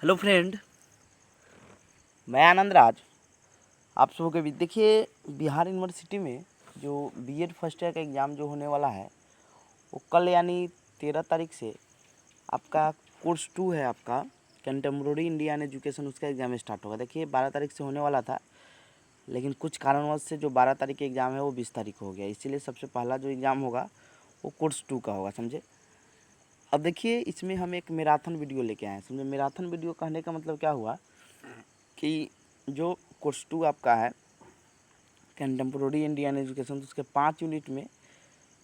Hello friend, मैं आनंद राज आप सबों के बीच। देखिए, बिहार यूनिवर्सिटी में जो बीएड फर्स्ट ईयर का एग्ज़ाम जो होने वाला है वो कल यानी 13 तारीख से आपका कोर्स 2 है, आपका कंटेम्प्रेरी इंडियन एजुकेशन, उसका एग्ज़ाम स्टार्ट होगा। देखिए 12 तारीख से होने वाला था, लेकिन कुछ कारणवश से जो 12 तारीख का एग्ज़ाम है वो 20 तारीख को हो गया। इसीलिए सबसे पहला जो एग्ज़ाम होगा वो कोर्स 2 का होगा, समझे। अब देखिए, इसमें हम एक मैराथन वीडियो लेके आए हैं, समझे। मैराथन वीडियो कहने का मतलब क्या हुआ कि जो कोर्स 2 आपका है कंटेम्प्रेरी इंडियन एजुकेशन, तो उसके 5 यूनिट में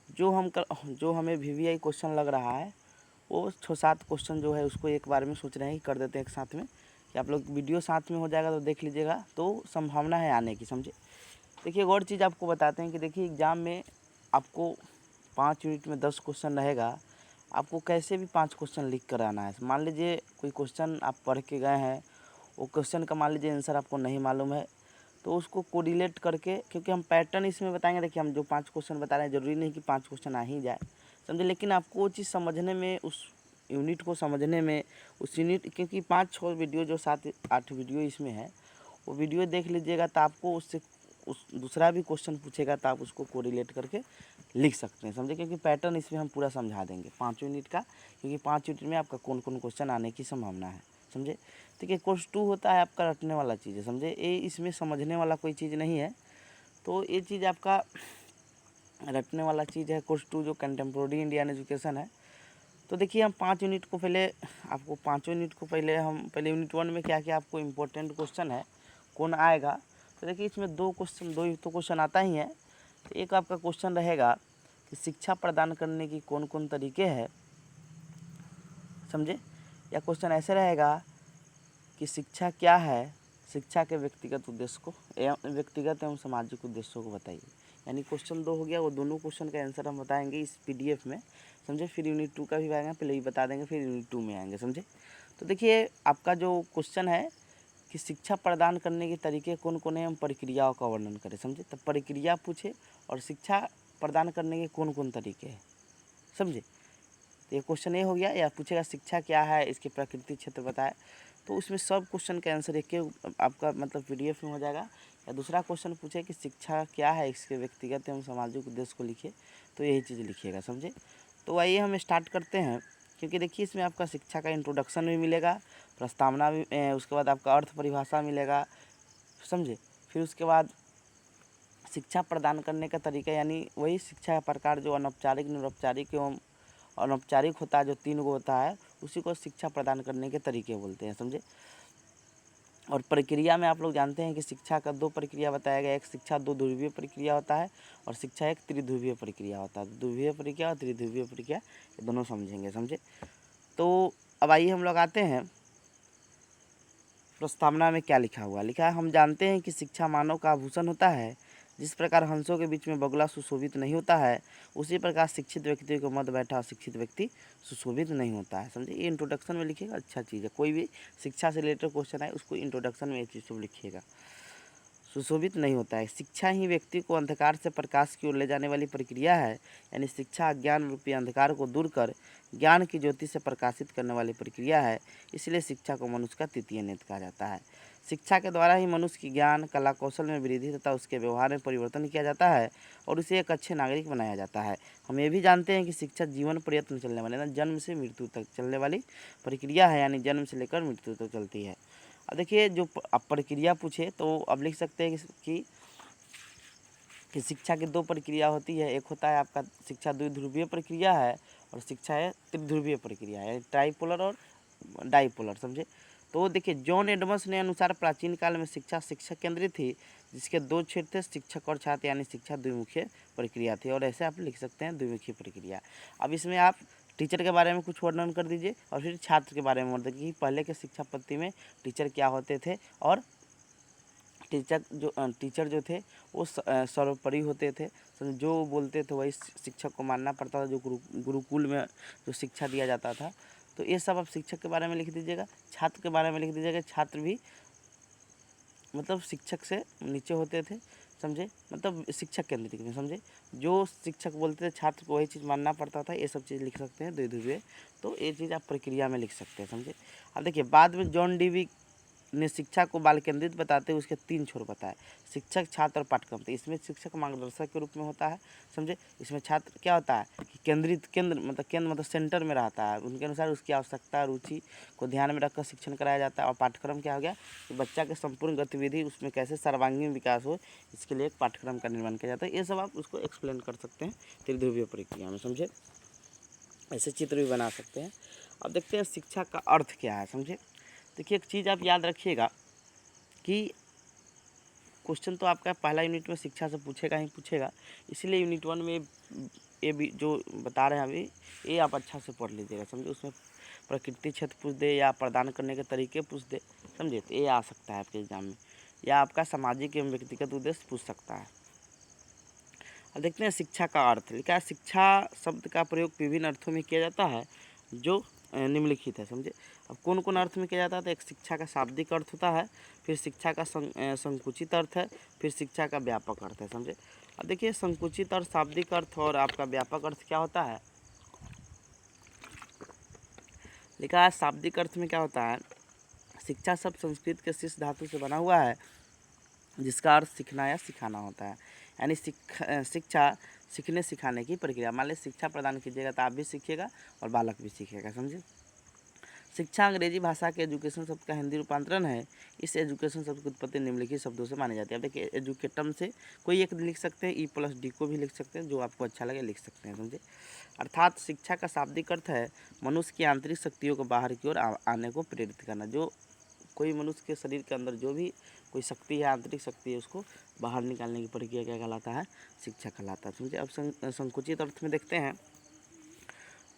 जो हमें वीवीआई क्वेश्चन लग रहा है वो 6-7 क्वेश्चन जो है उसको एक बार में सोच रहे हैं कि कर देते हैं एक साथ में, कि आप लोग वीडियो साथ में हो जाएगा तो देख लीजिएगा, तो संभावना है आने की, समझे। देखिए, एक और चीज़ आपको बताते हैं कि देखिए एग्ज़ाम में आपको 5 यूनिट में 10 क्वेश्चन रहेगा। आपको कैसे भी 5 क्वेश्चन लिख कर आना है। मान लीजिए कोई क्वेश्चन आप पढ़ के गए हैं, वो क्वेश्चन का मान लीजिए आंसर आपको नहीं मालूम है, तो उसको कोरिलेट करके, क्योंकि हम पैटर्न इसमें बताएंगे। देखिए, हम जो 5 क्वेश्चन बता रहे हैं ज़रूरी नहीं कि 5 क्वेश्चन आ ही जाए, समझे, लेकिन आपको वो चीज़ समझने में, उस यूनिट को समझने में, उस यूनिट, क्योंकि 5-6 वीडियो जो 7-8 वीडियो इसमें है, वो वीडियो देख लीजिएगा तो आपको उससे उस दूसरा भी क्वेश्चन पूछेगा तो आप उसको कोरिलेट करके लिख सकते हैं, समझे। क्योंकि पैटर्न इसमें हम पूरा समझा देंगे 5 यूनिट का, क्योंकि 5 यूनिट में आपका कौन कौन क्वेश्चन आने की संभावना है, समझे। देखिए, कोर्स 2 होता है आपका रटने वाला चीज़ है, समझे। ये इसमें समझने वाला कोई चीज़ नहीं है, तो ये चीज़ आपका रटने वाला चीज़ है कोर्स 2 जो कंटेम्प्रेरी इंडियन एजुकेशन है। तो देखिए, हम 5 यूनिट को पहले, आपको 5 यूनिट को पहले यूनिट 1 में क्या क्या आपको इम्पोर्टेंट क्वेश्चन है, कौन आएगा। तो देखिए, इसमें 2 ही तो क्वेश्चन आता ही है। तो एक आपका क्वेश्चन रहेगा कि शिक्षा प्रदान करने की कौन कौन तरीके हैं, समझे। या क्वेश्चन ऐसे रहेगा कि शिक्षा क्या है, शिक्षा के व्यक्तिगत उद्देश्य को एवं व्यक्तिगत एवं सामाजिक उद्देश्यों को बताइए। यानी क्वेश्चन 2 हो गया, वो दोनों क्वेश्चन का आंसर हम बताएंगे इस पीडीएफ में, समझे। फिर यूनिट 2 का भी आएगा, पहले ही बता देंगे, फिर यूनिट 2 में आएंगे, समझे। तो देखिए, आपका जो क्वेश्चन है कि शिक्षा प्रदान करने के तरीके कौन कौन है, हम प्रक्रियाओं का वर्णन करें, समझे। तो प्रक्रिया पूछे और शिक्षा प्रदान करने के कौन कौन तरीके हैं, समझे। तो ये क्वेश्चन ये हो गया। या पूछेगा शिक्षा क्या है, इसके प्रकृति क्षेत्र बताए, तो उसमें सब क्वेश्चन का आंसर एक आपका मतलब पीडीएफ में हो जाएगा। या दूसरा क्वेश्चन पूछे कि शिक्षा क्या है, इसके व्यक्तिगत एवं सामाजिक उद्देश्य को लिखिए, तो यही चीज़ लिखिएगा, समझे। तो आइए हम स्टार्ट करते हैं, क्योंकि देखिए इसमें आपका शिक्षा का इंट्रोडक्शन भी मिलेगा, प्रस्तावना भी, उसके बाद आपका अर्थ परिभाषा मिलेगा, समझे। फिर उसके बाद शिक्षा प्रदान करने का तरीका, यानी वही शिक्षा का प्रकार जो अनौपचारिक, निरौपचारिक एवं अनौपचारिक होता है, जो 3 गो होता है, उसी को शिक्षा प्रदान करने के तरीके बोलते हैं, समझे। और प्रक्रिया में आप लोग जानते हैं कि शिक्षा का 2 प्रक्रिया बताया गया। एक शिक्षा 2 ध्रुवीय प्रक्रिया होता है और शिक्षा एक त्रिध्रुवीय प्रक्रिया होता है। ध्रुवीय प्रक्रिया और त्रिध्रुवीय प्रक्रिया ये दोनों समझेंगे, समझे। तो अब आइए हम लोग आते हैं प्रस्तावना में क्या लिखा हुआ। लिखा है, हम जानते हैं कि शिक्षा मानव का आभूषण होता है। जिस प्रकार हंसों के बीच में बगुला सुशोभित नहीं होता है, उसी प्रकार शिक्षित व्यक्ति को मध्य बैठा अशिक्षित व्यक्ति सुशोभित नहीं होता है, समझे। ये इंट्रोडक्शन में लिखिएगा, अच्छा चीज़ है। कोई भी शिक्षा से रिलेटेड क्वेश्चन है उसको इंट्रोडक्शन में ये चीज़ सब लिखिएगा। सुशोभित नहीं होता है। शिक्षा ही व्यक्ति को अंधकार से प्रकाश की ओर ले जाने वाली प्रक्रिया है। यानी शिक्षा अज्ञान रूपी अंधकार को दूर कर ज्ञान की ज्योति से प्रकाशित करने वाली प्रक्रिया है। इसलिए शिक्षा को मनुष्य का तृतीय नेत्र कहा जाता है। शिक्षा के द्वारा ही मनुष्य की ज्ञान कला कौशल में वृद्धि तथा उसके व्यवहार में परिवर्तन किया जाता है और उसे एक अच्छे नागरिक बनाया जाता है। हम ये भी जानते हैं कि शिक्षा जीवन पर्यंत चलने वाली, ना जन्म से मृत्यु तक चलने वाली प्रक्रिया है, यानी जन्म से लेकर मृत्यु तक चलती है। अब देखिए, जो अब प्रक्रिया पूछे तो अब लिख सकते हैं कि शिक्षा की 2 प्रक्रिया होती है। एक होता है आपका शिक्षा द्विध्रुवीय प्रक्रिया है और शिक्षा है त्रिध्रुवीय प्रक्रिया है, ट्राइपोलर और डाइपोलर, समझे। तो देखिए, जॉन एडम्स ने अनुसार प्राचीन काल में शिक्षा शिक्षक केंद्रित थी, जिसके 2 क्षेत्र थे, शिक्षक और छात्र, यानी शिक्षा द्विमुखी प्रक्रिया थी। और ऐसे आप लिख सकते हैं द्विमुखी प्रक्रिया। अब इसमें आप टीचर के बारे में कुछ वर्णन कर दीजिए और फिर छात्र के बारे में वर्णन कि पहले के शिक्षा पद्धति में टीचर क्या होते थे, और टीचर जो थे वो सर्वोपरि होते थे, तो जो बोलते थे वही शिक्षक को मानना पड़ता था, जो गुरुकुल में जो शिक्षा दिया जाता था। तो ये सब आप शिक्षक के बारे में लिख दीजिएगा। छात्र के बारे में लिख दीजिएगा, छात्र भी मतलब शिक्षक से नीचे होते थे। समझे, मतलब शिक्षक केंद्रित में, समझे। जो शिक्षक बोलते थे छात्र को वही चीज़ मानना पड़ता था, ये सब चीज़ लिख सकते हैं द्विध्रुवीय। तो ये चीज़ आप प्रक्रिया में लिख सकते हैं, समझे। अब देखिए बाद में जॉन डीवी ने शिक्षा को बाल केंद्रित बताते हुए उसके 3 छोर बताए, शिक्षक, छात्र और पाठ्यक्रम। तो इसमें शिक्षक मार्गदर्शक के रूप में होता है, समझे। इसमें छात्र क्या होता है कि केंद्र मतलब सेंटर में रहता है, उनके अनुसार उसकी आवश्यकता रुचि को ध्यान में रखकर शिक्षण कराया जाता है। और पाठ्यक्रम क्या हो गया कि बच्चा के संपूर्ण गतिविधि उसमें कैसे सर्वांगीण विकास हो, इसके लिए एक पाठ्यक्रम का निर्माण किया जाता है। ये सब आप उसको एक्सप्लेन कर सकते हैं त्रिध्रुवीय प्रक्रिया में, समझे। ऐसे चित्र भी बना सकते हैं। अब देखते हैं शिक्षा का अर्थ क्या है, समझे। देखिए एक चीज़ आप याद रखिएगा कि क्वेश्चन तो आपका पहला यूनिट में शिक्षा से पूछेगा ही पूछेगा, इसीलिए यूनिट 1 में ये भी जो बता रहे हैं अभी, ये आप अच्छा से पढ़ लीजिएगा, समझे। उसमें प्रकृति क्षेत्र पूछ दे या प्रदान करने के तरीके पूछ दे, समझे, तो ये आ सकता है आपके एग्जाम में, या आपका सामाजिक एवं व्यक्तिगत उद्देश्य पूछ सकता है। अब देखते हैं शिक्षा का अर्थ। लिखा है शिक्षा शब्द का प्रयोग विभिन्न अर्थों में किया जाता है जो निम्नलिखित है, समझे। अब कौन कौन अर्थ में किया जाता है, तो एक शिक्षा का शाब्दिक अर्थ होता है, फिर शिक्षा का संकुचित अर्थ है, फिर शिक्षा का व्यापक अर्थ है, समझे। अब देखिए संकुचित और शाब्दिक अर्थ और आपका व्यापक अर्थ क्या होता है। लिखा है शाब्दिक अर्थ में क्या होता है, शिक्षा शब्द संस्कृत के शिष्य धातु से बना हुआ है जिसका अर्थ सीखना या सिखाना होता है। यानी शिक्षा सीखने सिखाने की प्रक्रिया। मान लीजिए शिक्षा प्रदान कीजिएगा तो आप भी सीखिएगा और बालक भी सीखेगा, समझे। शिक्षा अंग्रेजी भाषा के एजुकेशन शब्द का हिंदी रूपांतरण है। इस एजुकेशन शब्द की उत्पत्ति निम्नलिखित शब्दों से मानी जाती है। अब देखिए एजुकेटम से कोई एक लिख सकते हैं, E+D को भी लिख सकते हैं, जो आपको अच्छा लगे लिख सकते हैं, समझे। अर्थात शिक्षा का शाब्दिक अर्थ है मनुष्य की आंतरिक शक्तियों को बाहर की ओर आने को प्रेरित करना। जो कोई मनुष्य के शरीर के अंदर जो भी कोई शक्ति है, आंतरिक शक्ति है, उसको बाहर निकालने की प्रक्रिया क्या कहलाता है, शिक्षा कहलाता है, समझे। अब संकुचित अर्थ में देखते हैं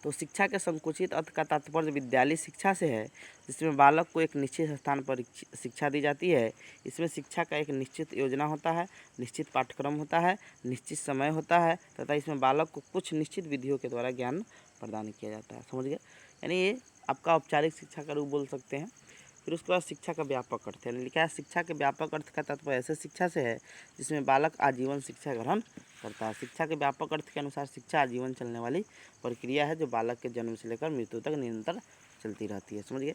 तो शिक्षा के संकुचित अर्थ का तात्पर्य विद्यालय शिक्षा से है, जिसमें बालक को एक निश्चित स्थान पर शिक्षा दी जाती है। इसमें शिक्षा का एक निश्चित योजना होता है, निश्चित पाठ्यक्रम होता है, निश्चित समय होता है तथा इसमें बालक को कुछ निश्चित विधियों के द्वारा ज्ञान प्रदान किया जाता है, समझ गए। यानी ये आपका औपचारिक शिक्षा का रूप बोल सकते हैं। फिर उसके बाद शिक्षा का व्यापक अर्थ है। लिखा है शिक्षा के व्यापक अर्थ का तात्पर्य ऐसे शिक्षा से है जिसमें बालक आजीवन शिक्षा ग्रहण करता है। शिक्षा के व्यापक अर्थ के अनुसार शिक्षा आजीवन चलने वाली प्रक्रिया है जो बालक के जन्म से लेकर मृत्यु तक निरंतर चलती रहती है, समझिए।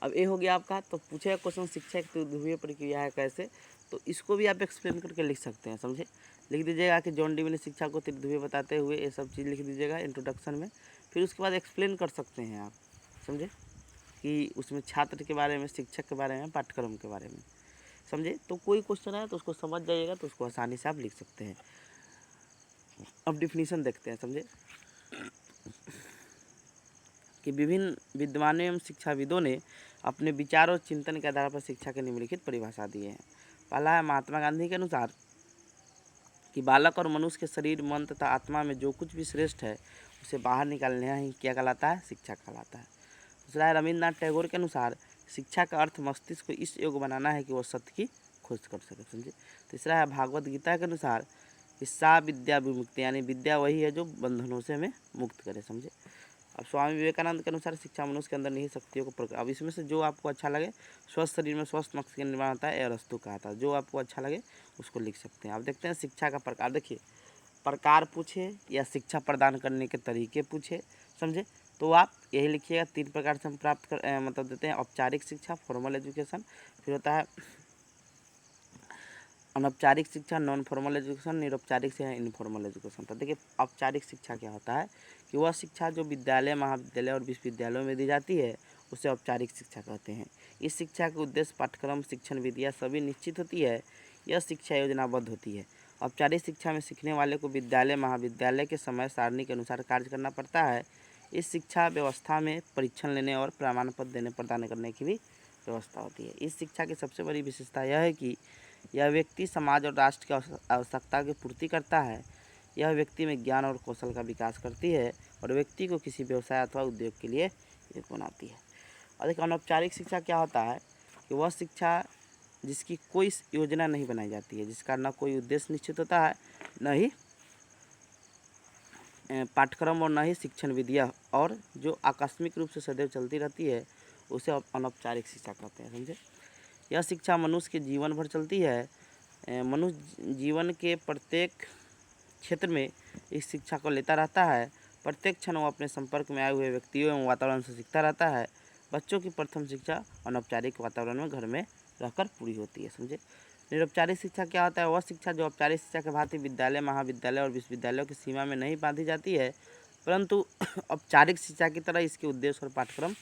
अब ये हो गया आपका। तो पूछेगा क्वेश्चन शिक्षा एक त्रिध्रुवीय प्रक्रिया है कैसे, तो इसको भी आप एक्सप्लेन करके लिख सकते हैं, समझे। लिख दीजिएगा कि जॉन डीवी ने शिक्षा को त्रिध्रुवीय बताते हुए, ये सब चीज़ लिख दीजिएगा इंट्रोडक्शन में। फिर उसके बाद एक्सप्लेन कर सकते हैं आप, समझे, कि उसमें छात्र के बारे में, शिक्षक के बारे में, पाठ्यक्रम के बारे में, समझे। तो कोई क्वेश्चन आए तो उसको समझ जाइएगा, तो उसको आसानी से आप लिख सकते हैं। अब डिफिनीशन देखते हैं, समझे, कि विभिन्न विद्वानों एवं शिक्षाविदों ने अपने विचार और चिंतन के आधार पर शिक्षा के निम्नलिखित परिभाषा दिए हैं। पहला है महात्मा गांधी के अनुसार कि बालक और मनुष्य के शरीर, मन तथा आत्मा में जो कुछ भी श्रेष्ठ है उसे बाहर निकालना ही क्या कहलाता है, शिक्षा कहलाता है। दूसरा है रविन्द्रनाथ टैगोर के अनुसार शिक्षा का अर्थ मस्तिष्क को इस योग्य बनाना है कि वह सत्य की खोज कर सके, समझे। तीसरा है भागवत गीता के अनुसार कि सा विद्या विमुक्ति, यानी विद्या वही है जो बंधनों से हमें मुक्त करे, समझे। अब स्वामी विवेकानंद के अनुसार शिक्षा मनुष्य के अंदर निहित शक्तियों को अब इसमें से जो आपको अच्छा लगे, स्वस्थ शरीर में स्वस्थ मस्तिष्क का निर्माण होता है, एरस्तु कहा था, जो आपको अच्छा लगे उसको लिख सकते हैं। अब देखते हैं शिक्षा का प्रकार। देखिए प्रकार पूछे या शिक्षा प्रदान करने के तरीके पूछे, समझे, तो आप यही लिखिएगा 3 प्रकार से हम प्राप्त कर मतलब देते हैं। औपचारिक शिक्षा, फॉर्मल एजुकेशन, फिर होता है अनौपचारिक शिक्षा, नॉन फॉर्मल एजुकेशन, निरौपचारिक से है इनफॉर्मल एजुकेशन। तो देखिए औपचारिक शिक्षा क्या होता है कि वह शिक्षा जो विद्यालय, महाविद्यालय और विश्वविद्यालयों में दी जाती है उसे औपचारिक शिक्षा कहते हैं। इस शिक्षा के उद्देश्य, पाठ्यक्रम, शिक्षण विधियाँ सभी निश्चित होती है। यह शिक्षा योजनाबद्ध होती है। औपचारिक शिक्षा में सीखने वाले को विद्यालय, महाविद्यालय के समय सारणी के अनुसार कार्य करना पड़ता है। इस शिक्षा व्यवस्था में परीक्षण लेने और प्रमाण पत्र देने प्रदान करने की भी व्यवस्था होती है। इस शिक्षा की सबसे बड़ी विशेषता यह है कि यह व्यक्ति, समाज और राष्ट्र की आवश्यकता की पूर्ति करता है। यह व्यक्ति में ज्ञान और कौशल का विकास करती है और व्यक्ति को किसी व्यवसाय अथवा उद्योग के लिए एक बनाती है। और एक अनौपचारिक शिक्षा क्या होता है कि वह शिक्षा जिसकी कोई योजना नहीं बनाई जाती है, जिसका न कोई उद्देश्य निश्चित होता है, न ही पाठ्यक्रम और न ही शिक्षण विधियाँ, और जो आकस्मिक रूप से सदैव चलती रहती है, उसे अनौपचारिक शिक्षा कहते हैं, समझे। यह शिक्षा मनुष्य के जीवन भर चलती है। मनुष्य जीवन के प्रत्येक क्षेत्र में इस शिक्षा को लेता रहता है। प्रत्येक क्षण वो अपने संपर्क में आए हुए व्यक्तियों एवं वातावरण से सीखता रहता है। बच्चों की प्रथम शिक्षा अनौपचारिक वातावरण में घर में रहकर पूरी होती है। समझे। निरौपचारिक शिक्षा क्या होता है? वह शिक्षा जो औपचारिक शिक्षा के भांति विद्यालय, महाविद्यालय और विश्वविद्यालयों की सीमा में नहीं बांधी जाती है, परंतु औपचारिक शिक्षा की तरह इसके उद्देश्य और पाठ्यक्रम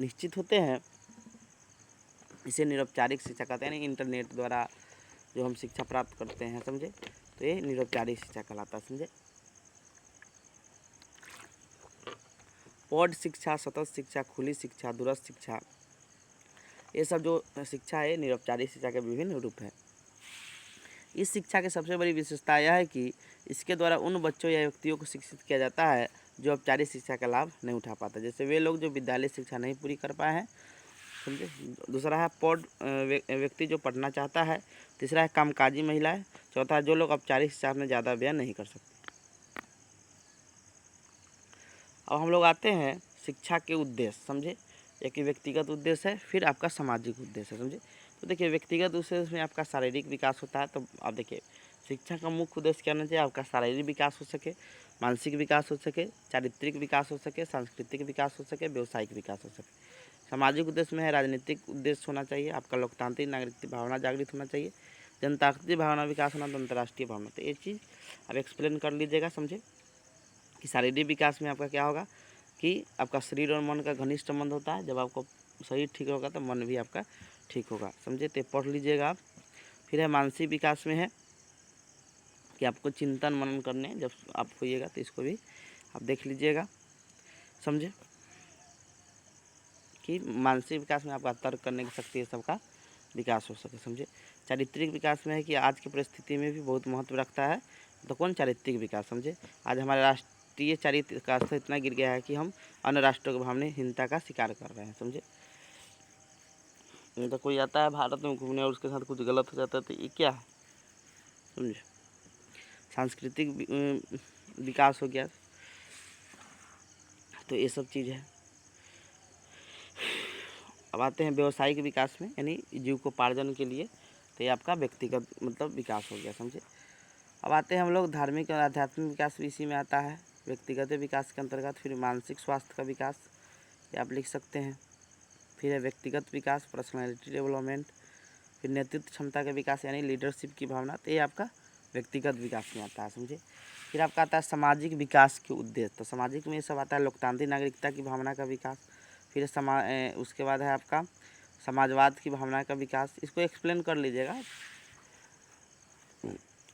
निश्चित होते हैं। इसे निरौपचारिक शिक्षा कहते हैं। इंटरनेट द्वारा जो हम शिक्षा प्राप्त करते हैं, समझे, तो ये निरौपचारिक शिक्षा कहलाता है। समझे। पौध शिक्षा, सतत शिक्षा, खुली शिक्षा, दूरस्थ शिक्षा, ये सब जो शिक्षा है निरौपचारिक शिक्षा के विभिन्न रूप हैं। इस शिक्षा की सबसे बड़ी विशेषता यह है कि इसके द्वारा उन बच्चों या व्यक्तियों को शिक्षित किया जाता है जो औपचारिक शिक्षा का लाभ नहीं उठा पाते, जैसे वे लोग जो विद्यालय शिक्षा नहीं पूरी कर पाए हैं। समझे। दूसरा है पौध व्यक्ति जो पढ़ना चाहता है। तीसरा है कामकाजी महिलाएं। चौथा है जो लोग औपचारिक शिक्षा में ज़्यादा व्यय नहीं कर सकते। अब हम लोग आते हैं शिक्षा के उद्देश्य। समझे। एक व्यक्तिगत उद्देश्य है, फिर आपका सामाजिक उद्देश्य है। समझे। तो देखिए व्यक्तिगत उद्देश्य में आपका शारीरिक विकास होता है। तो आप देखिए शिक्षा का मुख्य उद्देश्य क्या होना चाहिए? आपका शारीरिक विकास हो सके, मानसिक विकास हो सके, चारित्रिक विकास हो सके, सांस्कृतिक विकास हो सके, व्यवसायिक विकास हो सके। सामाजिक उद्देश्य में है राजनीतिक उद्देश्य होना चाहिए, आपका लोकतांत्रिक नागरिक भावना जागृत होना चाहिए, जनतांत्रिक भावना विकास होना, तो अंतर्राष्ट्रीय भावना। तो ये चीज़ आप एक्सप्लेन कर लीजिएगा। समझे कि शारीरिक विकास में आपका क्या होगा कि आपका शरीर और मन का घनिष्ठ संबंध होता है। जब आपको शरीर ठीक होगा तो मन भी आपका ठीक होगा। समझे। तो पढ़ लीजिएगा आप। फिर है मानसिक विकास में है कि आपको चिंतन मनन करने जब आप होइएगा तो इसको भी आप देख लीजिएगा। समझे कि मानसिक विकास में आपका तर्क करने की शक्ति सबका विकास हो सके। समझे। चारित्रिक विकास में है कि आज की परिस्थिति में भी बहुत महत्व रखता है। तो कौन? चारित्रिक विकास। समझे। आज हमारे राष्ट्रीय चारित्र का स्तर इतना गिर गया है कि हम अन्य राष्ट्रों की भावनाहीनता का शिकार कर रहे हैं। समझे। तो कोई आता है भारत में घूमने और उसके साथ कुछ गलत हो जाता है तो ये क्या है? समझे। सांस्कृतिक विकास हो गया, तो ये सब चीज़ है। अब आते हैं व्यवसायिक विकास में, यानी जीविकोपार्जन के लिए। तो ये आपका व्यक्तिगत मतलब विकास हो गया। समझे। अब आते हैं हम लोग धार्मिक और आध्यात्मिक विकास भी इसी में आता है, व्यक्तिगत विकास के अंतर्गत। फिर मानसिक स्वास्थ्य का विकास, ये आप लिख सकते हैं। फिर है व्यक्तिगत विकास, पर्सनालिटी डेवलपमेंट। फिर नेतृत्व क्षमता का विकास यानी लीडरशिप की भावना, तो ये आपका व्यक्तिगत विकास में आता है। समझे। फिर आपका आता है सामाजिक विकास के उद्देश्य। तो सामाजिक में ये सब आता है, लोकतांत्रिक नागरिकता की भावना का विकास। फिर उसके बाद है आपका समाजवाद की भावना का विकास, इसको एक्सप्लेन कर लीजिएगा।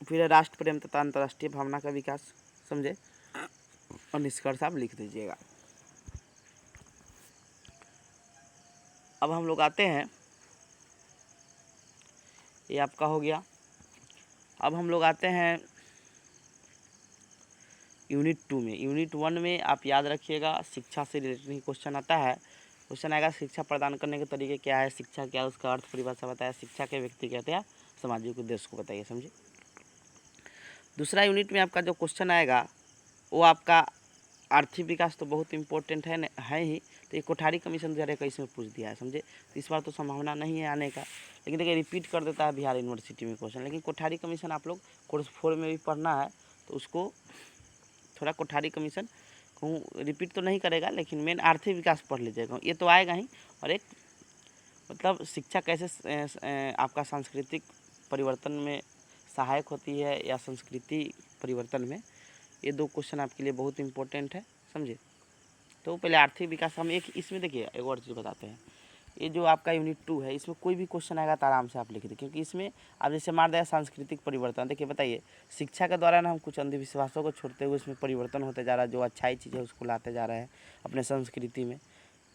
फिर है राष्ट्र प्रेम तथा अंतर्राष्ट्रीय भावना का विकास। समझे। और निष्कर्ष आप लिख दीजिएगा। अब हम लोग आते हैं, ये आपका हो गया। अब हम लोग आते हैं यूनिट 2 में। यूनिट 1 में आप याद रखिएगा शिक्षा से रिलेटेड क्वेश्चन आता है। क्वेश्चन आएगा शिक्षा प्रदान करने के तरीके क्या है, शिक्षा क्या है, उसका अर्थ परिभाषा बताया, शिक्षा के व्यक्ति कहते हैं, सामाजिक उद्देश्य को बताइए। समझे। दूसरा यूनिट में आपका जो क्वेश्चन आएगा वो आपका आर्थिक विकास तो बहुत इंपॉर्टेंट है ही। तो ये कोठारी कमीशन 2021 में पूछ दिया है। समझे। तो इस बार तो संभावना नहीं है आने का, लेकिन देखिए रिपीट कर देता है बिहार यूनिवर्सिटी में क्वेश्चन। लेकिन कोठारी कमीशन आप लोग कोर्स 4 में भी पढ़ना है, तो उसको थोड़ा कोठारी कमीशन कहूँ रिपीट तो नहीं करेगा, लेकिन मेन आर्थिक विकास पढ़ लीजिएगा, ये तो आएगा ही। और एक मतलब शिक्षा कैसे आपका सांस्कृतिक परिवर्तन में सहायक होती है या संस्कृति परिवर्तन में, ये 2 क्वेश्चन आपके लिए बहुत इंपॉर्टेंट है। समझे। तो पहले आर्थिक विकास हम एक इसमें देखिए एक और चीज़ बताते हैं। ये जो आपका यूनिट 2 है, इसमें कोई भी क्वेश्चन आएगा तो आराम से आप लिख दें, क्योंकि इसमें आप जैसे मार दिया सांस्कृतिक परिवर्तन। देखिए बताइए, शिक्षा के द्वारा ना हम कुछ अंधविश्वासों को छोड़ते हुए इसमें परिवर्तन होते जा रहा है, जो अच्छाई चीज़ है उसको लाते जा रहे हैं अपने संस्कृति में।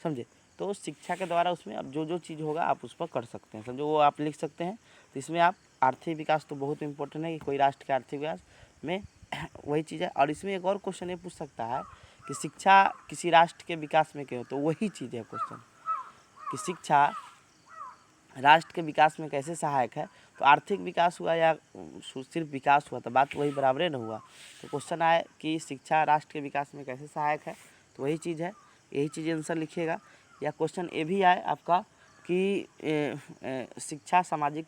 समझे। तो शिक्षा के द्वारा उसमें अब जो जो चीज़ होगा आप उस पर कर सकते हैं। समझो, वो आप लिख सकते हैं। तो इसमें आप आर्थिक विकास तो बहुत इंपॉर्टेंट है कि कोई राष्ट्र के आर्थिक विकास में वही चीज़ है। और इसमें एक और क्वेश्चन ये पूछ सकता है कि शिक्षा किसी राष्ट्र के विकास में क्यों, तो वही चीज़ है क्वेश्चन कि शिक्षा राष्ट्र के विकास में कैसे सहायक है। तो आर्थिक विकास हुआ या सिर्फ विकास हुआ, तो बात वही बराबर न हुआ। तो क्वेश्चन आए कि शिक्षा राष्ट्र के विकास में कैसे सहायक है, तो वही चीज़ है, यही चीज़ आंसर लिखिएगा। या क्वेश्चन ये भी आए आपका कि शिक्षा सामाजिक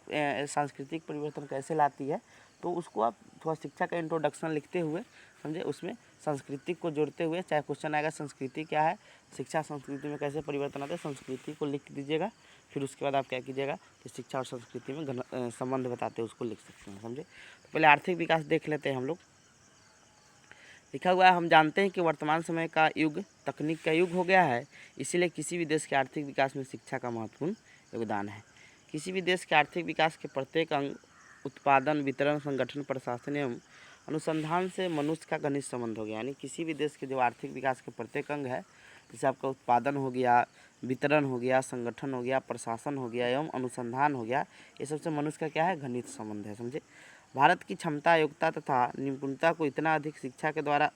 सांस्कृतिक परिवर्तन कैसे लाती है, तो उसको आप थोड़ा शिक्षा का इंट्रोडक्शन लिखते हुए समझे, उसमें संस्कृति को जोड़ते हुए, चाहे क्वेश्चन आएगा संस्कृति क्या है, शिक्षा संस्कृति में कैसे परिवर्तन आते हैं, संस्कृति को लिख दीजिएगा। फिर उसके बाद आप क्या कीजिएगा कि शिक्षा और संस्कृति में संबंध बताते हैं उसको लिख सकते हैं, समझे। तो पहले आर्थिक विकास देख लेते हैं हम लोग। लिखा हुआ है, हम जानते हैं कि वर्तमान समय का युग तकनीक का युग हो गया है, इसीलिए किसी भी देश के आर्थिक विकास में शिक्षा का महत्वपूर्ण योगदान है। किसी भी देश के आर्थिक विकास के प्रत्येक अंग उत्पादन, वितरण, संगठन, प्रशासन एवं अनुसंधान से मनुष्य का घनिष्ठ संबंध हो गया। यानी किसी भी देश के जो आर्थिक विकास के प्रत्येक अंग है, जैसे आपका उत्पादन हो गया, वितरण हो गया, संगठन हो गया, प्रशासन हो गया एवं अनुसंधान हो गया, ये सबसे मनुष्य का क्या है, घनिष्ठ संबंध है, समझे। भारत की क्षमता, योग्यता तथा निपुणता को इतना अधिक शिक्षा के द्वारा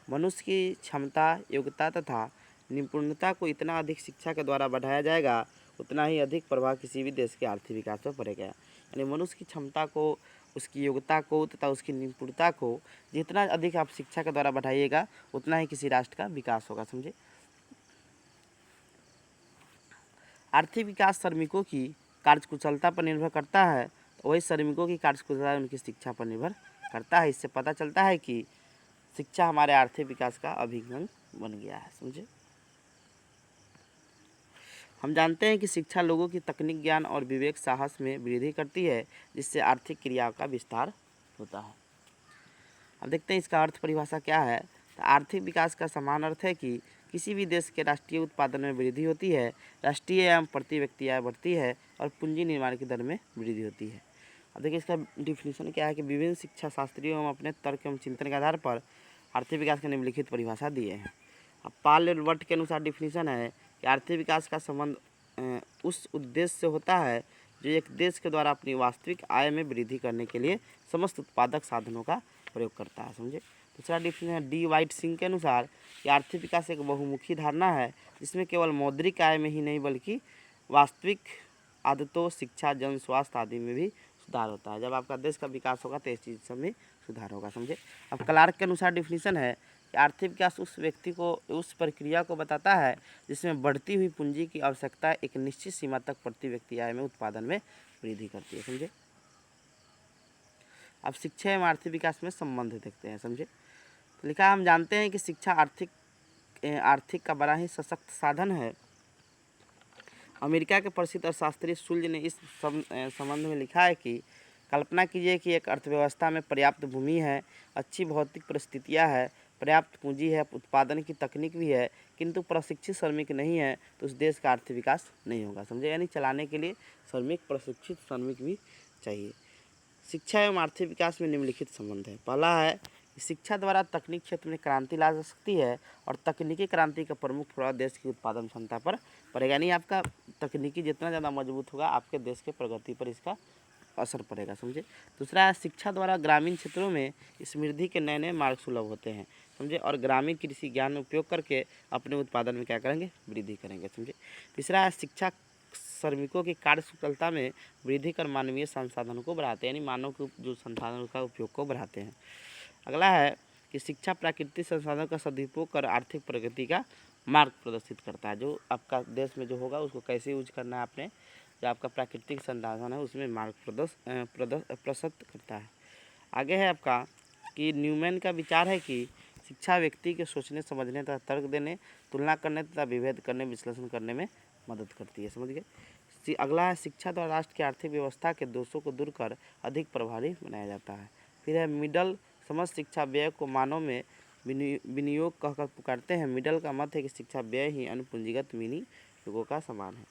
मनुष्य की क्षमता, योग्यता तथा निपुणता को इतना अधिक शिक्षा के द्वारा बढ़ाया जाएगा, उतना ही अधिक प्रभाव किसी भी देश के आर्थिक विकास पर पड़ेगा। यानी मनुष्य की क्षमता को, उसकी योग्यता को तथा उसकी निपुणता को जितना अधिक आप शिक्षा के द्वारा बढ़ाइएगा, उतना ही किसी राष्ट्र का विकास होगा, समझे। आर्थिक विकास श्रमिकों की कार्यकुशलता पर निर्भर करता है, तो वही श्रमिकों की कार्यकुशलता उनकी शिक्षा पर निर्भर करता है। इससे पता चलता है कि शिक्षा हमारे आर्थिक विकास का अभिन्न अंग बन गया है, समझे। हम जानते हैं कि शिक्षा लोगों की तकनीक, ज्ञान और विवेक साहस में वृद्धि करती है, जिससे आर्थिक क्रियाओं का विस्तार होता है। अब देखते हैं इसका अर्थ परिभाषा क्या है। तो आर्थिक विकास का समान अर्थ है कि किसी भी देश के राष्ट्रीय उत्पादन में वृद्धि होती है, राष्ट्रीय एवं प्रति व्यक्ति आय बढ़ती है और पूंजी निर्माण की दर में वृद्धि होती है। अब देखिए इसका डिफिनीशन क्या है कि विभिन्न शिक्षा शास्त्रियों एवं अपने तर्क एवं चिंतन के आधार पर आर्थिक विकास की निम्नलिखित परिभाषा दिए हैं। अब पाल और वट के अनुसार डिफिनीशन है कि आर्थिक विकास का संबंध उस उद्देश्य से होता है जो एक देश के द्वारा अपनी वास्तविक आय में वृद्धि करने के लिए समस्त उत्पादक साधनों का प्रयोग करता है, समझे। दूसरा डिफिनीशन डी वाइट सिंह के अनुसार कि आर्थिक विकास एक बहुमुखी धारणा है, जिसमें केवल मौद्रिक आय में ही नहीं बल्कि वास्तविक आदतों, शिक्षा, जन स्वास्थ्य आदि में भी सुधार होता है। जब आपका देश का विकास होगा तो इस चीज़ सब में सुधार होगा, समझे। अब क्लार्क के अनुसार डिफिनीशन है कि आर्थिक विकास उस व्यक्ति को, उस प्रक्रिया को बताता है जिसमें बढ़ती हुई पूंजी की आवश्यकता एक निश्चित सीमा तक प्रति व्यक्ति आय में उत्पादन में वृद्धि करती है, समझे। अब शिक्षा एवं आर्थिक विकास में संबंध देखते हैं, समझे। तो लिखा, हम जानते हैं कि शिक्षा आर्थिक का बड़ा ही सशक्त साधन है। अमेरिका के प्रसिद्ध अर्थशास्त्री शुल्ज ने इस संबंध में लिखा है कि कल्पना कीजिए कि एक अर्थव्यवस्था में पर्याप्त भूमि है, अच्छी भौतिक परिस्थितियां है, पर्याप्त पूंजी है, उत्पादन की तकनीक भी है, किंतु प्रशिक्षित श्रमिक नहीं है, तो उस देश का आर्थिक विकास नहीं होगा, समझे। यानी चलाने के लिए प्रशिक्षित श्रमिक भी चाहिए। शिक्षा एवं आर्थिक विकास में निम्नलिखित संबंध है। पहला है कि शिक्षा द्वारा तकनीक क्षेत्र में क्रांति ला जा सकती है और तकनीकी क्रांति का प्रमुख प्रभाव देश की उत्पादन क्षमता पर पड़ेगा। यानी आपका तकनीकी जितना ज़्यादा मजबूत होगा, आपके देश के प्रगति पर इसका असर पड़ेगा, समझे। दूसरा है शिक्षा द्वारा ग्रामीण क्षेत्रों में समृद्धि के नए नए मार्ग सुलभ होते हैं, समझे, और ग्रामीण कृषि ज्ञान उपयोग करके अपने उत्पादन में क्या करेंगे, वृद्धि करेंगे, समझे। तीसरा है शिक्षा श्रमिकों की कार्यकुशलता में वृद्धि कर मानवीय संसाधनों को बढ़ाते हैं, यानी मानव के जो संसाधनों का उपयोग को बढ़ाते हैं। अगला है कि शिक्षा प्राकृतिक संसाधनों का सदुपयोग कर आर्थिक प्रगति का मार्ग प्रदर्शित करता है। जो आपका देश में जो होगा उसको कैसे यूज करना है आपने, जो आपका प्राकृतिक संसाधन है उसमें मार्ग प्रशस्त करता है। आगे है आपका कि न्यूमैन का विचार है कि शिक्षा व्यक्ति के सोचने, समझने तथा तर्क देने, तुलना करने तथा विभेद करने, विश्लेषण करने में मदद करती है, समझ गए। अगला है शिक्षा द्वारा राष्ट्र की आर्थिक व्यवस्था के दोषों को दूर कर अधिक प्रभावी बनाया जाता है। फिर है मिडल समझ शिक्षा व्यय को मानव में विनियोग कहकर पुकारते हैं। मिडल का मत है कि शिक्षा व्यय ही अन्य पूंजीगत विनियोगों का समान है।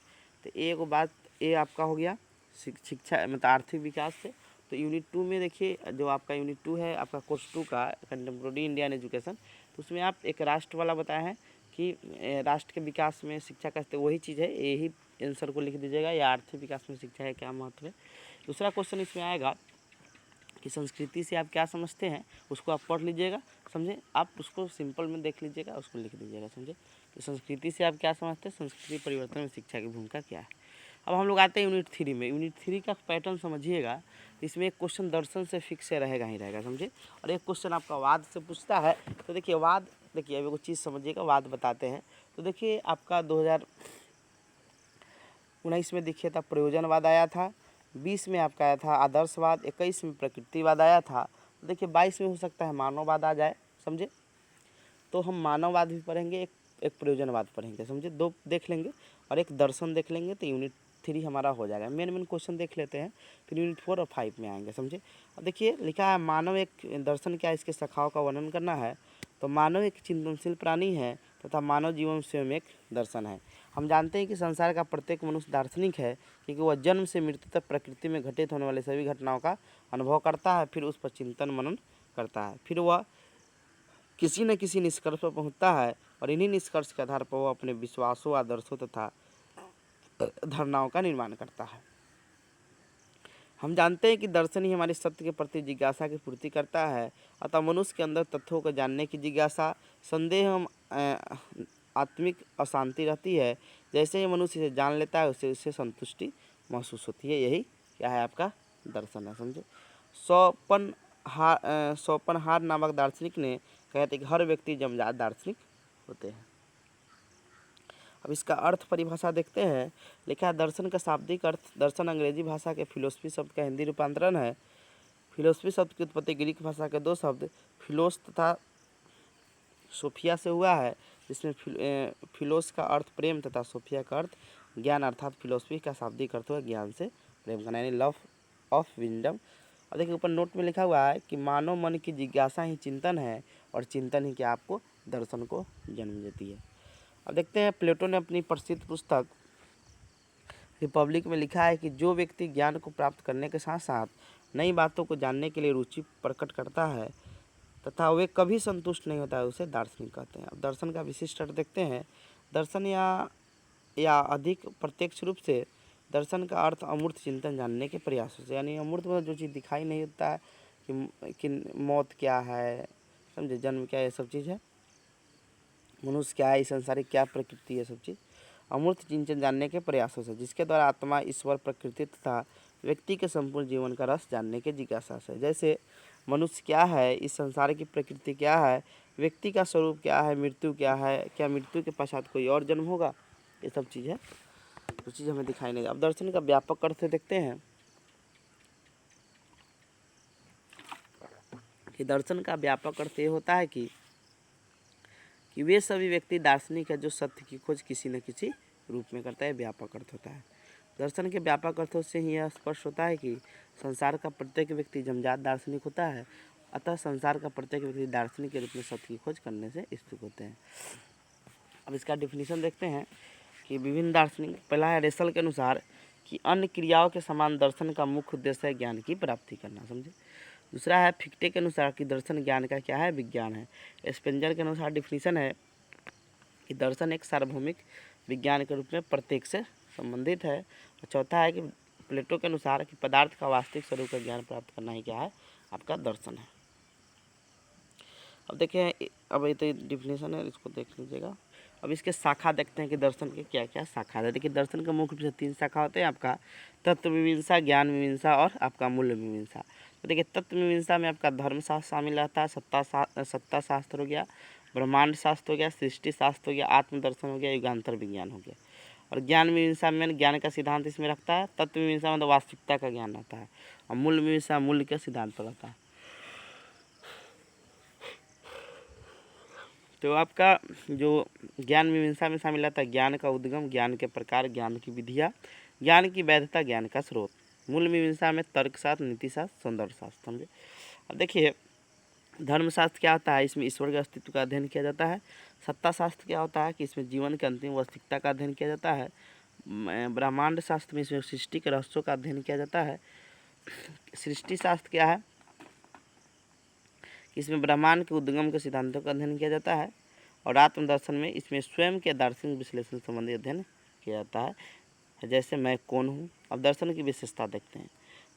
तो एक बात ये आपका हो गया शिक्षा मतलब आर्थिक विकास से। तो यूनिट 2 में देखिए, जो आपका यूनिट 2 है आपका कोर्स 2 का कंटेम्प्रेरी इंडियन एजुकेशन, तो उसमें आप एक राष्ट्र वाला बताए हैं कि राष्ट्र के विकास में शिक्षा का, वही चीज़ है, यही आंसर को लिख दीजिएगा, या आर्थिक विकास में शिक्षा का क्या महत्व है। दूसरा क्वेश्चन इसमें आएगा कि संस्कृति से आप क्या समझते हैं, उसको आप पढ़ लीजिएगा, समझे। आप उसको सिंपल में देख लीजिएगा, उसको लिख दीजिएगा, समझे। तो संस्कृति से आप क्या समझते हैं, संस्कृति परिवर्तन में शिक्षा की भूमिका क्या है। अब हम लोग आते हैं यूनिट 3 में। यूनिट 3 का पैटर्न समझिएगा। इसमें एक क्वेश्चन दर्शन से फिक्स से रहेगा ही रहेगा, समझे, और एक क्वेश्चन आपका वाद से पूछता है। तो देखिए वाद, देखिए अब एक चीज़ समझिएगा, वाद बताते हैं। तो देखिए आपका 19 में देखिए था प्रयोजनवाद आया था, 20 में आपका आया था आदर्शवाद, 21 में प्रकृतिवाद आया था। देखिए 22 में हो सकता है मानववाद आ जाए, समझे। तो हम मानववाद भी पढ़ेंगे, एक प्रयोजनवाद पढ़ेंगे, समझे। 2 देख लेंगे और एक दर्शन देख लेंगे तो यूनिट 3 हमारा हो जाएगा। मेन क्वेश्चन देख लेते हैं, फिर यूनिट 4 और 5 में आएंगे, समझे। अब देखिए लिखा है मानव एक दर्शन क्या है, इसके शाखाओं का वर्णन करना है। तो मानव एक चिंतनशील प्राणी है तथा मानव जीवन स्वयं एक दर्शन है। हम जानते हैं कि संसार का प्रत्येक मनुष्य दार्शनिक है, क्योंकि वह जन्म से मृत्यु तक प्रकृति में घटित होने वाले सभी घटनाओं का अनुभव करता है, फिर उस पर चिंतन मनन करता है, फिर वह किसी न किसी निष्कर्ष पर पहुँचता है और इन्हीं निष्कर्ष के आधार पर वह अपने विश्वासों, आदर्शों तथा धारणाओं का निर्माण करता है। हम जानते हैं कि दर्शन ही हमारी सत्य के प्रति जिज्ञासा की पूर्ति करता है। अतः मनुष्य के अंदर तथ्यों को जानने की जिज्ञासा, संदेह एवं आत्मिक अशांति रहती है। जैसे ही मनुष्य इसे जान लेता है उससे संतुष्टि महसूस होती है। यही क्या है, आपका दर्शन है, समझे। शोपनहार नामक दार्शनिक ने कहते कि हर व्यक्ति जन्मजात दार्शनिक होते हैं। अब इसका अर्थ परिभाषा देखते हैं। लिखा है दर्शन का शाब्दिक अर्थ, दर्शन अंग्रेजी भाषा के फिलोसफी शब्द का हिंदी रूपांतरण है। फिलोसफी शब्द की उत्पत्ति ग्रीक भाषा के 2 शब्द फिलोस तथा सोफिया से हुआ है, जिसमें फिलोस का अर्थ प्रेम तथा सोफिया का अर्थ ज्ञान, अर्थात फिलोसफी का शाब्दिक अर्थ हुआ ज्ञान से प्रेम करना, यानी लव ऑफ विजडम। और देखिए ऊपर नोट में लिखा हुआ है कि मानव मन की जिज्ञासा ही चिंतन है और चिंतन ही क्या आपको दर्शन को जन्म देती है। अब देखते हैं प्लेटो ने अपनी प्रसिद्ध पुस्तक रिपब्लिक में लिखा है कि जो व्यक्ति ज्ञान को प्राप्त करने के साथ साथ नई बातों को जानने के लिए रुचि प्रकट करता है तथा वे कभी संतुष्ट नहीं होता है, उसे दार्शनिक कहते हैं। अब दर्शन का विशिष्ट अर्थ देखते हैं। दर्शन या अधिक प्रत्यक्ष रूप से दर्शन का अर्थ अमूर्त चिंतन जानने के प्रयासों से, यानी अमूर्त मतलब जो चीज़ दिखाई नहीं होता है कि मौत क्या है, समझे, जन्म क्या है, ये सब चीज़ है, मनुष्य क्या है, इस संसारिक क्या प्रकृति है, सब चीज़ अमूर्त चिंतन जानने के प्रयासों से, जिसके द्वारा आत्मा, ईश्वर, प्रकृति तथा व्यक्ति के संपूर्ण जीवन का रस जानने के जिज्ञासा से। जैसे मनुष्य क्या है, इस संसार की प्रकृति क्या है, व्यक्ति का स्वरूप क्या है, मृत्यु क्या है, क्या मृत्यु के पश्चात कोई और जन्म होगा, ये सब चीज़ है, जो चीज़ हमें दिखाई नहीं। अब दर्शन का व्यापक अर्थ देखते हैं कि दर्शन का व्यापक अर्थ ये होता है कि वे सभी व्यक्ति दार्शनिक है जो सत्य की खोज किसी न किसी रूप में करता है, व्यापक अर्थ होता है। दर्शन के व्यापक अर्थों से ही यह स्पष्ट होता है कि संसार का प्रत्येक व्यक्ति जन्मजात दार्शनिक होता है, अतः संसार का प्रत्येक व्यक्ति दार्शनिक के रूप में सत्य की खोज करने से इच्छुक होते हैं। अब इसका डिफिनीशन देखते हैं कि विभिन्न दार्शनिक, पहला है रेसल के अनुसार कि अन्य क्रियाओं के समान दर्शन का मुख्य उद्देश्य है ज्ञान की प्राप्ति करना, समझे। दूसरा है फिक्टे के अनुसार कि दर्शन ज्ञान का क्या है, विज्ञान है। स्पेंजर के अनुसार डिफिनीशन है कि दर्शन एक सार्वभौमिक विज्ञान के रूप में प्रत्येक से संबंधित है। और चौथा है कि प्लेटो के अनुसार कि पदार्थ का वास्तविक स्वरूप का ज्ञान प्राप्त करना ही क्या है, आपका दर्शन है। अब देखें, अब ये तो डिफिनीशन है, इसको देख लीजिएगा। अब इसके शाखा देखते हैं कि दर्शन के क्या क्या शाखा है। देखिए दर्शन का मुख्य रूप से 3 शाखा होते हैं, आपका तत्व मीमांसा, ज्ञान मीमांसा और आपका मूल्य मीमांसा। तो देखिए तत्व मीमांसा में आपका धर्मशास्त्र शामिल रहता है, सत्ता शास्त्र हो गया, ब्रह्मांड शास्त्र हो गया, सृष्टि शास्त्र हो गया, आत्मदर्शन हो गया, युगांतर विज्ञान हो गया। और ज्ञान मीमांसा में ज्ञान का सिद्धांत इसमें रखता है। तत्व मीमांसा मतलब वास्तविकता का ज्ञान रहता है, और मूल्य मीमांसा मूल्य के सिद्धांत पर रहता है। तो आपका जो ज्ञान मीमांसा में शामिल रहता है, ज्ञान का उद्गम, ज्ञान के प्रकार, ज्ञान की विधियाँ, ज्ञान की वैधता, ज्ञान का स्रोत। मूल मीमांसा में तर्कशास्त्र, नीतिशास्त्र, सौंदर्य शास्त्र, समझे। अब देखिए धर्मशास्त्र क्या होता है, इसमें ईश्वर के अस्तित्व का अध्ययन किया जाता है। सत्ता शास्त्र क्या होता है कि इसमें जीवन के अंतिम वास्तविकता का अध्ययन किया जाता है। ब्रह्मांड शास्त्र में इसमें सृष्टि के रहस्यों का अध्ययन किया जाता है। सृष्टि शास्त्र क्या है, इसमें ब्रह्मांड के उद्गम के सिद्धांतों का अध्ययन किया जाता है। और आत्मदर्शन में इसमें स्वयं के दार्शनिक विश्लेषण संबंधी अध्ययन किया जाता है, जैसे मैं कौन हूँ। अब दर्शन की विशेषता देखते हैं।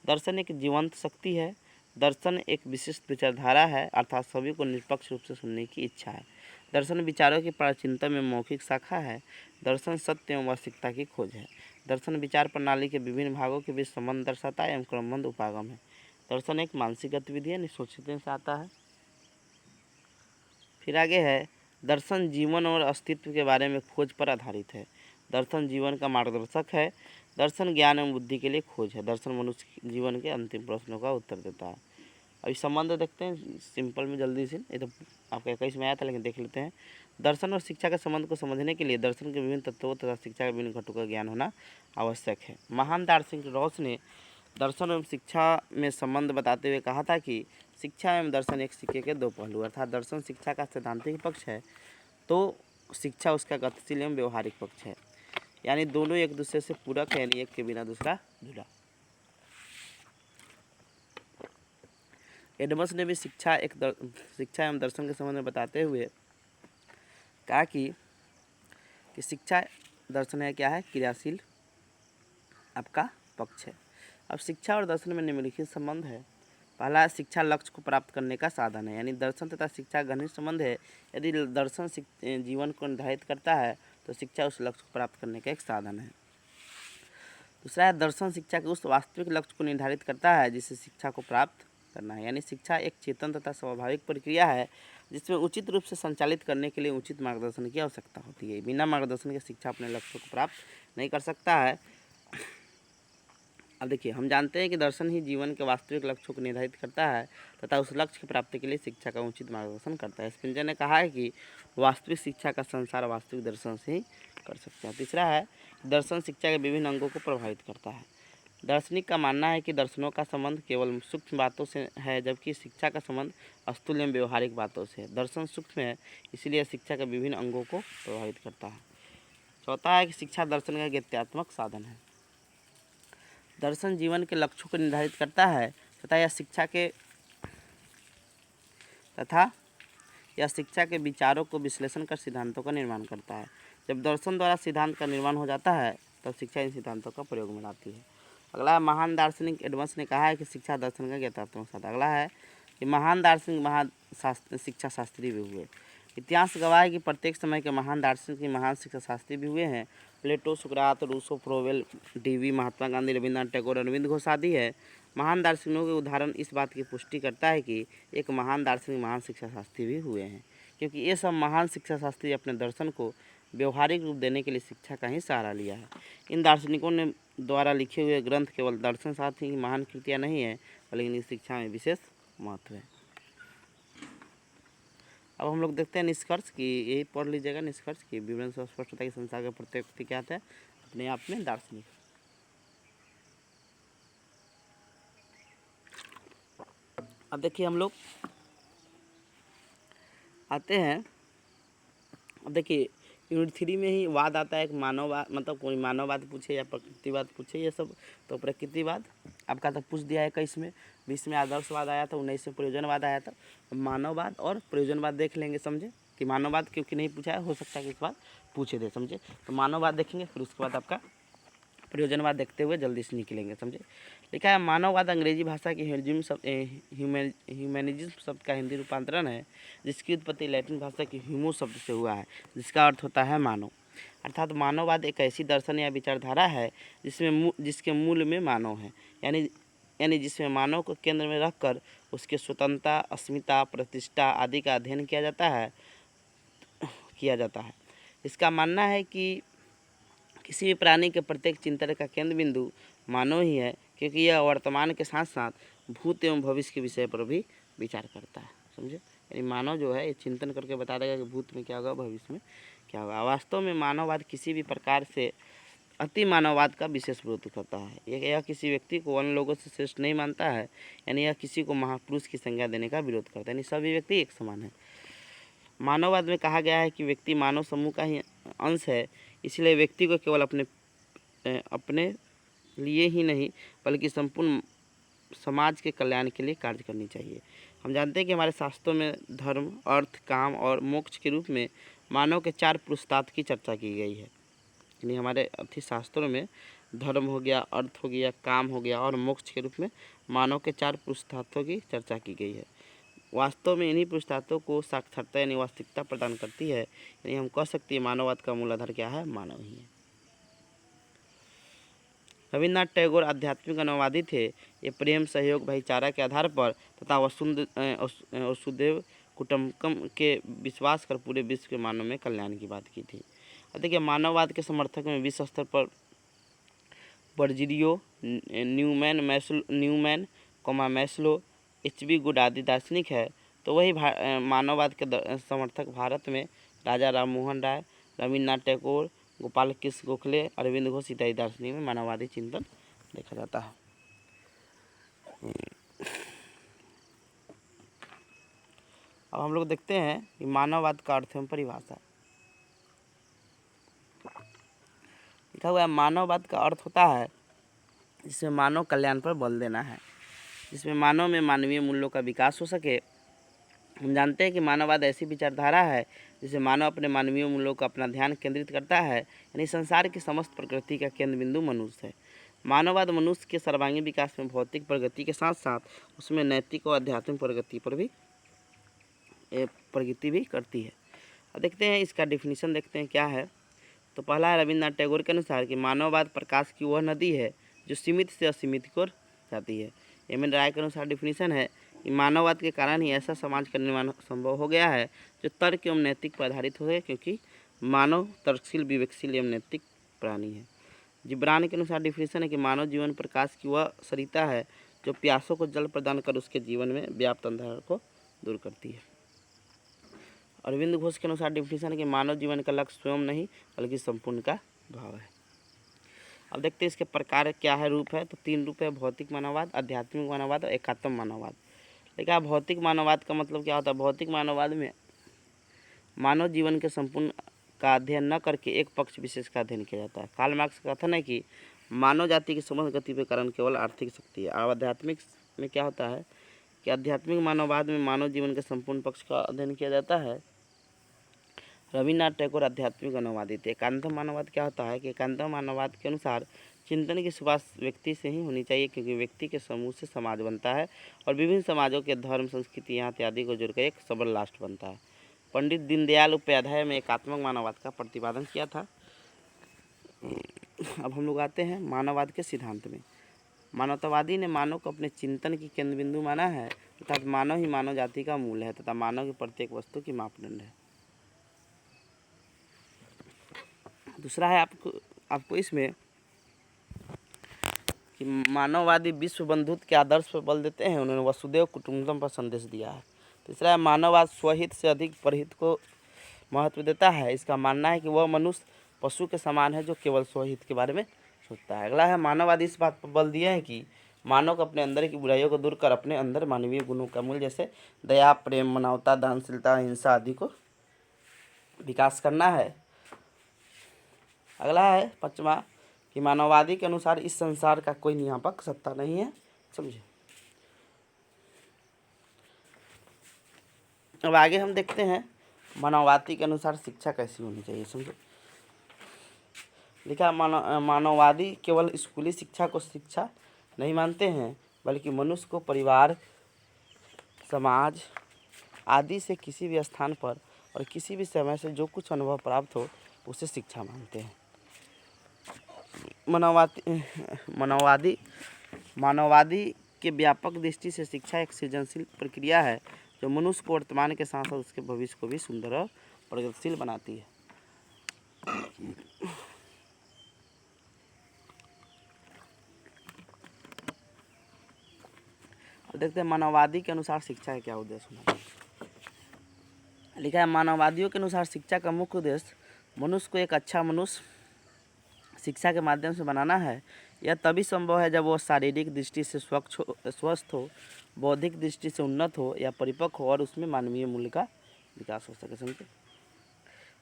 दर्शन एक जीवंत शक्ति है। दर्शन एक विशिष्ट विचारधारा है, अर्थात सभी को निष्पक्ष रूप से सुनने की इच्छा है। दर्शन विचारों की प्राचीनता में मौखिक शाखा है। दर्शन सत्य एवं वास्तविकता की खोज है। दर्शन विचार प्रणाली के विभिन्न भागों के बीच संबंध दर्शाता है एवं क्रमबद्ध उपागम है। दर्शन एक मानसिक गतिविधि है, सोचने से आता है। फिर आगे है दर्शन जीवन और अस्तित्व के बारे में खोज पर आधारित है। दर्शन जीवन का मार्गदर्शक है। दर्शन ज्ञान एवं बुद्धि के लिए खोज है। दर्शन मनुष्य जीवन के अंतिम प्रश्नों का उत्तर देता है। अभी संबंध देखते हैं सिंपल में जल्दी से, ये तो आपका 21 में आया था लेकिन देख लेते हैं। दर्शन और शिक्षा के संबंध को समझने के लिए दर्शन के विभिन्न तत्वों तथा शिक्षा के विभिन्न घटकों का ज्ञान होना आवश्यक है। महान दार्शनिक रॉस ने दर्शन एवं शिक्षा में संबंध बताते हुए कहा था कि शिक्षा एवं दर्शन एक सिक्के के दो पहलू, अर्थात दर्शन शिक्षा का सैद्धांतिक पक्ष है तो शिक्षा उसका गतिशील एवं व्यवहारिक पक्ष है, यानी दोनों एक दूसरे से पूरक है, यानी एक के बिना दूसरा जुड़ा। एडमस ने भी शिक्षा एवं दर्शन के संबंध में बताते हुए कहा कि शिक्षा दर्शन है क्या है, क्रियाशील आपका पक्ष है। अब शिक्षा और दर्शन में निम्नलिखित संबंध है। पहला, शिक्षा लक्ष्य को प्राप्त करने का साधन है, यानी दर्शन तथा शिक्षा घनिष्ठ संबंध है। यदि दर्शन जीवन को निर्धारित करता है तो शिक्षा उस लक्ष्य को प्राप्त करने का एक साधन है। दूसरा है, दर्शन शिक्षा के उस वास्तविक लक्ष्य को निर्धारित करता है जिसे शिक्षा को प्राप्त करना है, यानी शिक्षा एक चेतन तथा स्वाभाविक प्रक्रिया है जिसमें उचित रूप से संचालित करने के लिए उचित मार्गदर्शन की आवश्यकता होती है। बिना मार्गदर्शन के शिक्षा अपने लक्ष्य को प्राप्त नहीं कर सकता है। अब देखिए, हम जानते हैं कि दर्शन ही जीवन के वास्तविक लक्ष्यों को निर्धारित करता है तथा उस लक्ष्य की प्राप्ति के लिए शिक्षा का उचित मार्गदर्शन करता है। स्पिंजर ने कहा है कि वास्तविक शिक्षा का संसार वास्तविक दर्शन से ही कर सकते हैं। तीसरा है, दर्शन शिक्षा के विभिन्न अंगों को प्रभावित करता है। दार्शनिक का मानना है कि दर्शनों का संबंध केवल सूक्ष्म बातों से है, जबकि शिक्षा का संबंध स्थूल एवं व्यवहारिक बातों से है। दर्शन सूक्ष्म है, इसलिए शिक्षा के विभिन्न अंगों को प्रभावित करता है। चौथा है कि शिक्षा दर्शन का गत्यात्मक साधन है। दर्शन जीवन के लक्ष्यों को निर्धारित करता है तथा यह शिक्षा के विचारों को विश्लेषण कर सिद्धांतों का निर्माण करता है। जब दर्शन द्वारा सिद्धांत का निर्माण हो जाता है तब शिक्षा इन सिद्धांतों का प्रयोग में लाती है। अगला है, महान दार्शनिक एडमस ने कहा है कि शिक्षा दर्शन का ज्ञातात्मक साधन। अगला है कि महान दार्शनिक शिक्षा शास्त्री भी हुए। इतिहास गवाह है कि प्रत्येक समय के महान दार्शनिक महान शिक्षा शास्त्री भी हुए हैं। प्लेटो, सुकरात, रूसो, फ्रोवेल, डीवी, महात्मा गांधी, रविन्द्रनाथ टैगोर, अरविंद घोष आदि है। महान दार्शनिकों के उदाहरण इस बात की पुष्टि करता है कि एक महान दार्शनिक महान शिक्षा शास्त्री भी हुए हैं, क्योंकि ये सब महान शिक्षा शास्त्री अपने दर्शन को व्यवहारिक रूप देने के लिए शिक्षा का ही सहारा लिया है। इन दार्शनिकों ने द्वारा लिखे हुए ग्रंथ केवल दर्शन शास्त्र की महान कृतियाँ नहीं है, बल्कि इनकी शिक्षा में विशेष महत्व है। अब हम लोग देखते हैं निष्कर्ष की, यही पढ़ लीजिएगा निष्कर्ष की। विवरण से स्पष्ट होता है कि संसार का प्रत्येक व्यक्ति क्या है, अपने आप में दार्शनिक। अब देखिए, हम लोग आते हैं, अब देखिए यूनिट 3 में ही वाद आता है, एक मानववाद, मतलब कोई मानववाद पूछे या प्रकृतिवाद पूछे, ये सब। तो प्रकृतिवाद आपका तो पूछ दिया है 21 में, 20 में आदर्शवाद आया था, 19 में प्रयोजनवाद आया था। मानववाद और प्रयोजनवाद देख लेंगे, समझे कि मानववाद क्योंकि नहीं पूछा है, हो सकता है कि इस बार पूछे दे, समझे। तो मानववाद देखेंगे, फिर उसके बाद आपका प्रयोजनवाद देखते हुए जल्दी से निकलेंगे, समझे। लिखा है, मानववाद अंग्रेजी भाषा की ह्यूमैनिज्म शब्द का हिंदी रूपांतरण है, जिसकी उत्पत्ति लैटिन भाषा की ह्यूमो शब्द से हुआ है, जिसका अर्थ होता है मानव। अर्थात मानववाद एक ऐसी दर्शन या विचारधारा है जिसके मूल में मानव है, यानी जिसमें मानव को केंद्र में रखकर उसके स्वतंत्रता, अस्मिता, प्रतिष्ठा आदि का अध्ययन किया जाता है। इसका मानना है कि किसी भी प्राणी के प्रत्येक चिंतन का केंद्र बिंदु मानव ही है, क्योंकि यह वर्तमान के साथ साथ भूत एवं भविष्य के विषय पर भी विचार करता है, समझे। यानी मानव जो है ये चिंतन करके बता देगा कि भूत में क्या होगा, भविष्य में क्या होगा। वास्तव में मानववाद किसी भी प्रकार से अति मानववाद का विशेष विरोध करता है। यह किसी व्यक्ति को अन्य लोगों से श्रेष्ठ नहीं मानता है, यानी यह किसी को महापुरुष की संज्ञा देने का विरोध करता है, यानी सभी व्यक्ति एक समान है। मानववाद में कहा गया है कि व्यक्ति मानव समूह का ही अंश है, इसलिए व्यक्ति को केवल अपने लिए ही नहीं बल्कि संपूर्ण समाज के कल्याण के लिए कार्य करनी चाहिए। हम जानते हैं कि हमारे शास्त्रों में धर्म, अर्थ, काम और मोक्ष के रूप में मानव के 4 पुरुषार्थ की चर्चा की गई है। यानी हमारे शास्त्रों में धर्म हो गया, अर्थ हो गया, काम हो गया और मोक्ष के रूप में मानव के 4 पुरुषार्थों की चर्चा की गई है। वास्तव में इन्हीं पुरुषार्थों को साक्षरता यानी वास्तविकता प्रदान करती है, यानी हम कह सकते हैं मानववाद का मूल आधार क्या है, मानव ही है। रविन्द्रनाथ टैगोर आध्यात्मिक अनुवादी थे। ये प्रेम, सहयोग, भाईचारा के आधार पर तथा वसुदेव कुटुम्बकम के विश्वास कर पूरे विश्व के मानव में कल्याण की बात की थी। अब देखिए मानववाद के समर्थक में विश्व स्तर पर बर्जिलियो, न्यूमैन, मैस्लो, एच.बी. गुड आदि दार्शनिक है। तो वही मानववाद के समर्थक भारत में राजा राम मोहन राय, रविन्द्रनाथ टैगोर, गोपाल कृष्ण गोखले, अरविंद घोष इत्यादि दार्शनिक में मानववादी चिंतन देखा जाता है। अब हम लोग देखते हैं कि मानववाद का अर्थ एवं परिभाषा। लिखा हुआ है मानववाद का अर्थ होता है जिसमें मानव कल्याण पर बल देना है, जिसमें मानव में मानवीय मूल्यों का विकास हो सके। हम जानते हैं कि मानववाद ऐसी विचारधारा है जिसे मानव अपने मानवीय मूल्यों का अपना ध्यान केंद्रित करता है, यानी संसार की समस्त प्रकृति का केंद्र बिंदु मनुष्य है। मानववाद मनुष्य के सर्वांगीण विकास में भौतिक प्रगति के साथ साथ उसमें नैतिक और आध्यात्मिक प्रगति भी करती है। अब देखते हैं इसका डिफिनीशन देखते हैं क्या है। तो पहला है रविन्द्रनाथ टैगोर के अनुसार कि मानववाद प्रकाश की वह नदी है जो सीमित से असीमित की ओर जाती है। एम.एन. राय के अनुसार डिफिनीशन है कि मानववाद के कारण ही ऐसा समाज का निर्माण संभव हो गया है जो तर्क एवं नैतिक पर आधारित हो गए, क्योंकि मानव तर्कशील, विवेकशील एवं नैतिक प्राणी है। जिब्रान के अनुसार डिफिनीशन है कि मानव जीवन प्रकाश की वह सरिता है जो प्यासों को जल प्रदान कर उसके जीवन में व्याप्त अंधकार को दूर करती है। अरविंद घोष के अनुसार डिफिनीशन है कि मानव जीवन का लक्ष्य स्वयं नहीं बल्कि संपूर्ण का भाव है। अब देखते हैं इसके प्रकार क्या है, रूप है। तो 3 रूप है, भौतिक मानववाद, आध्यात्मिक मानववाद और एकात्म मानववाद। देखिए भौतिक मानववाद का मतलब क्या होता है। भौतिक मानववाद में मानव जीवन के संपूर्ण का अध्ययन न करके एक पक्ष विशेष का अध्ययन किया जाता है। कार्ल मार्क्स का कथन है कि मानव जाति की समस्त गति के कारण केवल आर्थिक शक्ति है। और आध्यात्मिक में क्या होता है कि आध्यात्मिक मानववाद में मानव जीवन के संपूर्ण पक्ष का अध्ययन किया जाता है। रविन्द्रनाथ टैगोर आध्यात्मिक मानववादी थे। एकांतम मानववाद क्या होता है कि एकांतम मानववाद के अनुसार चिंतन की शुरुआत व्यक्ति से ही होनी चाहिए, क्योंकि व्यक्ति के समूह से समाज बनता है और विभिन्न समाजों के धर्म, संस्कृति यहाँ इत्यादि को जोड़कर एक सबल राष्ट्र बनता है। पंडित दीनदयाल उपाध्याय में एकात्मक मानववाद का प्रतिपादन किया था। अब हम लोग आते हैं मानववाद के सिद्धांत में। मानवतावादी ने मानव को अपने चिंतन की केंद्र बिंदु माना है, अर्थात मानव ही मानव जाति का मूल है तथा मानव की प्रत्येक वस्तु की मापदंड है। दूसरा है आपको इसमें कि मानववादी विश्व बंधुत्व के आदर्श पर बल देते हैं, उन्होंने वसुदेव कुटुंबकम पर संदेश दिया है। तीसरा है मानववाद स्वहित से अधिक परहित को महत्व देता है। इसका मानना है कि वह मनुष्य पशु के समान है जो केवल स्वहित के बारे में सोचता है। अगला है मानववादी इस बात पर बल दिए हैं कि मानव को अपने अंदर की बुराइयों को दूर कर अपने अंदर मानवीय गुणों का मूल जैसे दया, प्रेम, मानवता, दानशीलता, हिंसा आदि को विकास करना है। अगला है 5वां कि मानववादी के अनुसार इस संसार का कोई नियामक सत्ता नहीं है। समझे। अब आगे हम देखते हैं मानववादी के अनुसार शिक्षा कैसी होनी चाहिए। समझो। लिखा मानववादी केवल स्कूली शिक्षा को शिक्षा नहीं मानते हैं, बल्कि मनुष्य को परिवार, समाज आदि से किसी भी स्थान पर और किसी भी समय से जो कुछ अनुभव प्राप्त हो उसे शिक्षा मानते हैं। मानववादी के व्यापक दृष्टि से शिक्षा एक सृजनशील प्रक्रिया है जो मनुष्य को वर्तमान के साथ साथ उसके भविष्य को भी सुंदर और प्रगतिशील बनाती है। अब देखते हैं मानववादी के अनुसार शिक्षा का क्या उद्देश्य होना चाहिए। लिखा है मानववादियों के अनुसार शिक्षा का मुख्य उद्देश्य मनुष्य को एक अच्छा मनुष्य शिक्षा के माध्यम से बनाना है। यह तभी संभव है जब वह शारीरिक दृष्टि से स्वस्थ हो, बौद्धिक दृष्टि से उन्नत हो या परिपक्व हो और उसमें मानवीय मूल्य का विकास हो सके। समझे।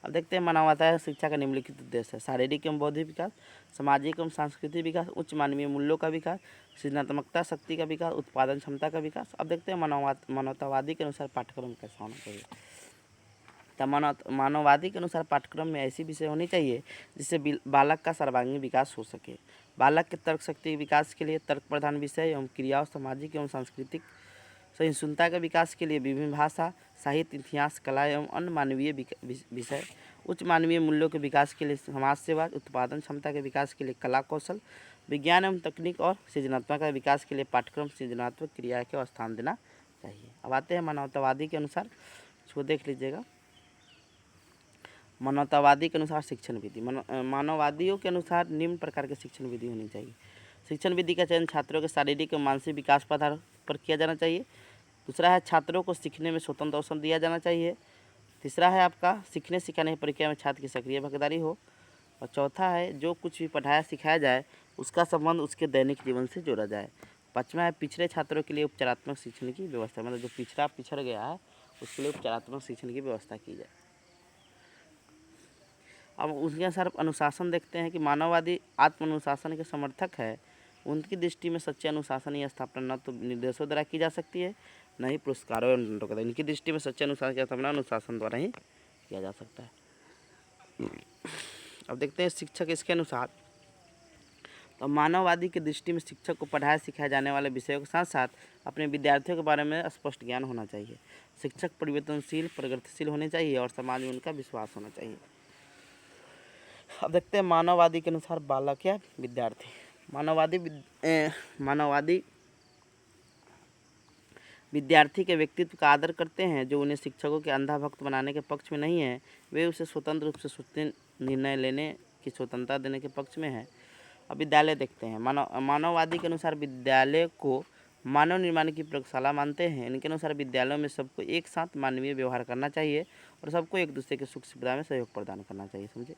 अब देखते हैं मानवता शिक्षा का निम्नलिखित उद्देश्य है। शारीरिक एवं बौद्धिक विकास, सामाजिक एवं सांस्कृतिक विकास, उच्च मानवीय मूल्यों का विकास, सृजनात्मकता शक्ति का विकास, उत्पादन क्षमता का विकास। अब देखते हैं मानवतावादी के अनुसार पाठ्यक्रम कैसा होना चाहिए। तो मानववादी के अनुसार पाठ्यक्रम में ऐसी विषय होनी चाहिए जिससे बालक का सर्वांगीण विकास हो सके। बालक के तर्क शक्ति के विकास के लिए तर्क प्रधान विषय एवं क्रियाओं, सामाजिक एवं सांस्कृतिक सहिष्णुता के विकास के लिए विभिन्न भाषा, साहित्य, इतिहास, कला एवं अन्य मानवीय विषय, उच्च मानवीय मूल्यों के विकास के लिए समाज सेवा, उत्पादन क्षमता के विकास के लिए कला कौशल, विज्ञान एवं तकनीक और सृजनात्मक के विकास के लिए पाठ्यक्रम सृजनात्मक क्रिया को स्थान देना चाहिए। अब आते हैं मानवतावादी के अनुसार, इसको देख लीजिएगा। मानवतावादी के अनुसार शिक्षण विधि, मानववादियों के अनुसार निम्न प्रकार की शिक्षण विधि होनी चाहिए। शिक्षण विधि का चयन छात्रों के शारीरिक और मानसिक विकास पर आधार पर किया जाना चाहिए। दूसरा है छात्रों को सीखने में स्वतंत्र अवसर दिया जाना चाहिए। तीसरा है आपका सीखने सिखाने की प्रक्रिया में छात्र की सक्रिय भागीदारी हो। और चौथा है जो कुछ भी पढ़ाया सिखाया जाए उसका संबंध उसके दैनिक जीवन से जोड़ा जाए। पाँचवा है पिछड़े छात्रों के लिए उपचारात्मक शिक्षण की व्यवस्था, मतलब जो पिछड़ गया है उसके लिए उपचारात्मक शिक्षण की व्यवस्था की जाए। अब उसके अनुसार अनुशासन देखते हैं कि मानववादी आत्म अनुशासन के समर्थक है। उनकी दृष्टि में सच्चे अनुशासन की स्थापना न तो निर्देशों द्वारा की जा सकती है न ही पुरस्कारों या दंडों द्वारा। इनकी दृष्टि में सच्चे अनुशासन की स्थापना अनुशासन द्वारा ही किया जा सकता है। अब देखते हैं शिक्षक इसके अनुसार, तो मानववादी की दृष्टि में शिक्षक को पढ़ाया सिखाए जाने वाले विषयों के साथ साथ अपने विद्यार्थियों के बारे में स्पष्ट ज्ञान होना चाहिए। शिक्षक परिवर्तनशील प्रगतिशील होने चाहिए और समाज में उनका विश्वास होना चाहिए। अब देखते हैं मानववादी के अनुसार बालक या विद्यार्थी। मानववादी विद्यार्थी के व्यक्तित्व का आदर करते हैं। जो उन्हें शिक्षकों के अंधा भक्त बनाने के पक्ष में नहीं है, वे उसे स्वतंत्र रूप से सोचने निर्णय लेने की स्वतंत्रता देने के पक्ष में है। अब विद्यालय देखते हैं। मानववादी के अनुसार विद्यालय को मानव निर्माण की प्रयोगशाला मानते हैं। इनके अनुसार विद्यालयों में सबको एक साथ मानवीय व्यवहार करना चाहिए और सबको एक दूसरे के सुख सुविधा में सहयोग प्रदान करना चाहिए। समझे।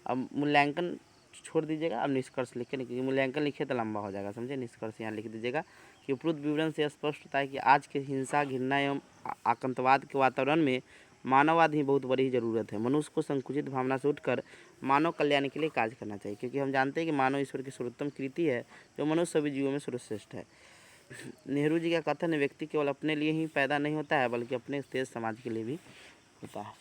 अब मूल्यांकन छोड़ दीजिएगा, अब निष्कर्ष लिखे, क्योंकि मूल्यांकन लिखे तो लंबा हो जाएगा। समझे। निष्कर्ष यहाँ लिख दीजिएगा कि उपरोक्त विवरण से स्पष्ट होता है कि आज के हिंसा, घृणा एवं आतंकवाद के वातावरण में मानववाद ही बहुत बड़ी ज़रूरत है। मनुष्य को संकुचित भावना से उठकर मानव कल्याण के लिए कार्य करना चाहिए, क्योंकि हम जानते हैं कि मानव ईश्वर की सर्वोत्तम कृति है जो मनुष्य सभी जीवों में सर्वश्रेष्ठ है। नेहरू जी का कथन है, व्यक्ति केवल अपने लिए ही पैदा नहीं होता है बल्कि अपने देश समाज के लिए भी होता है।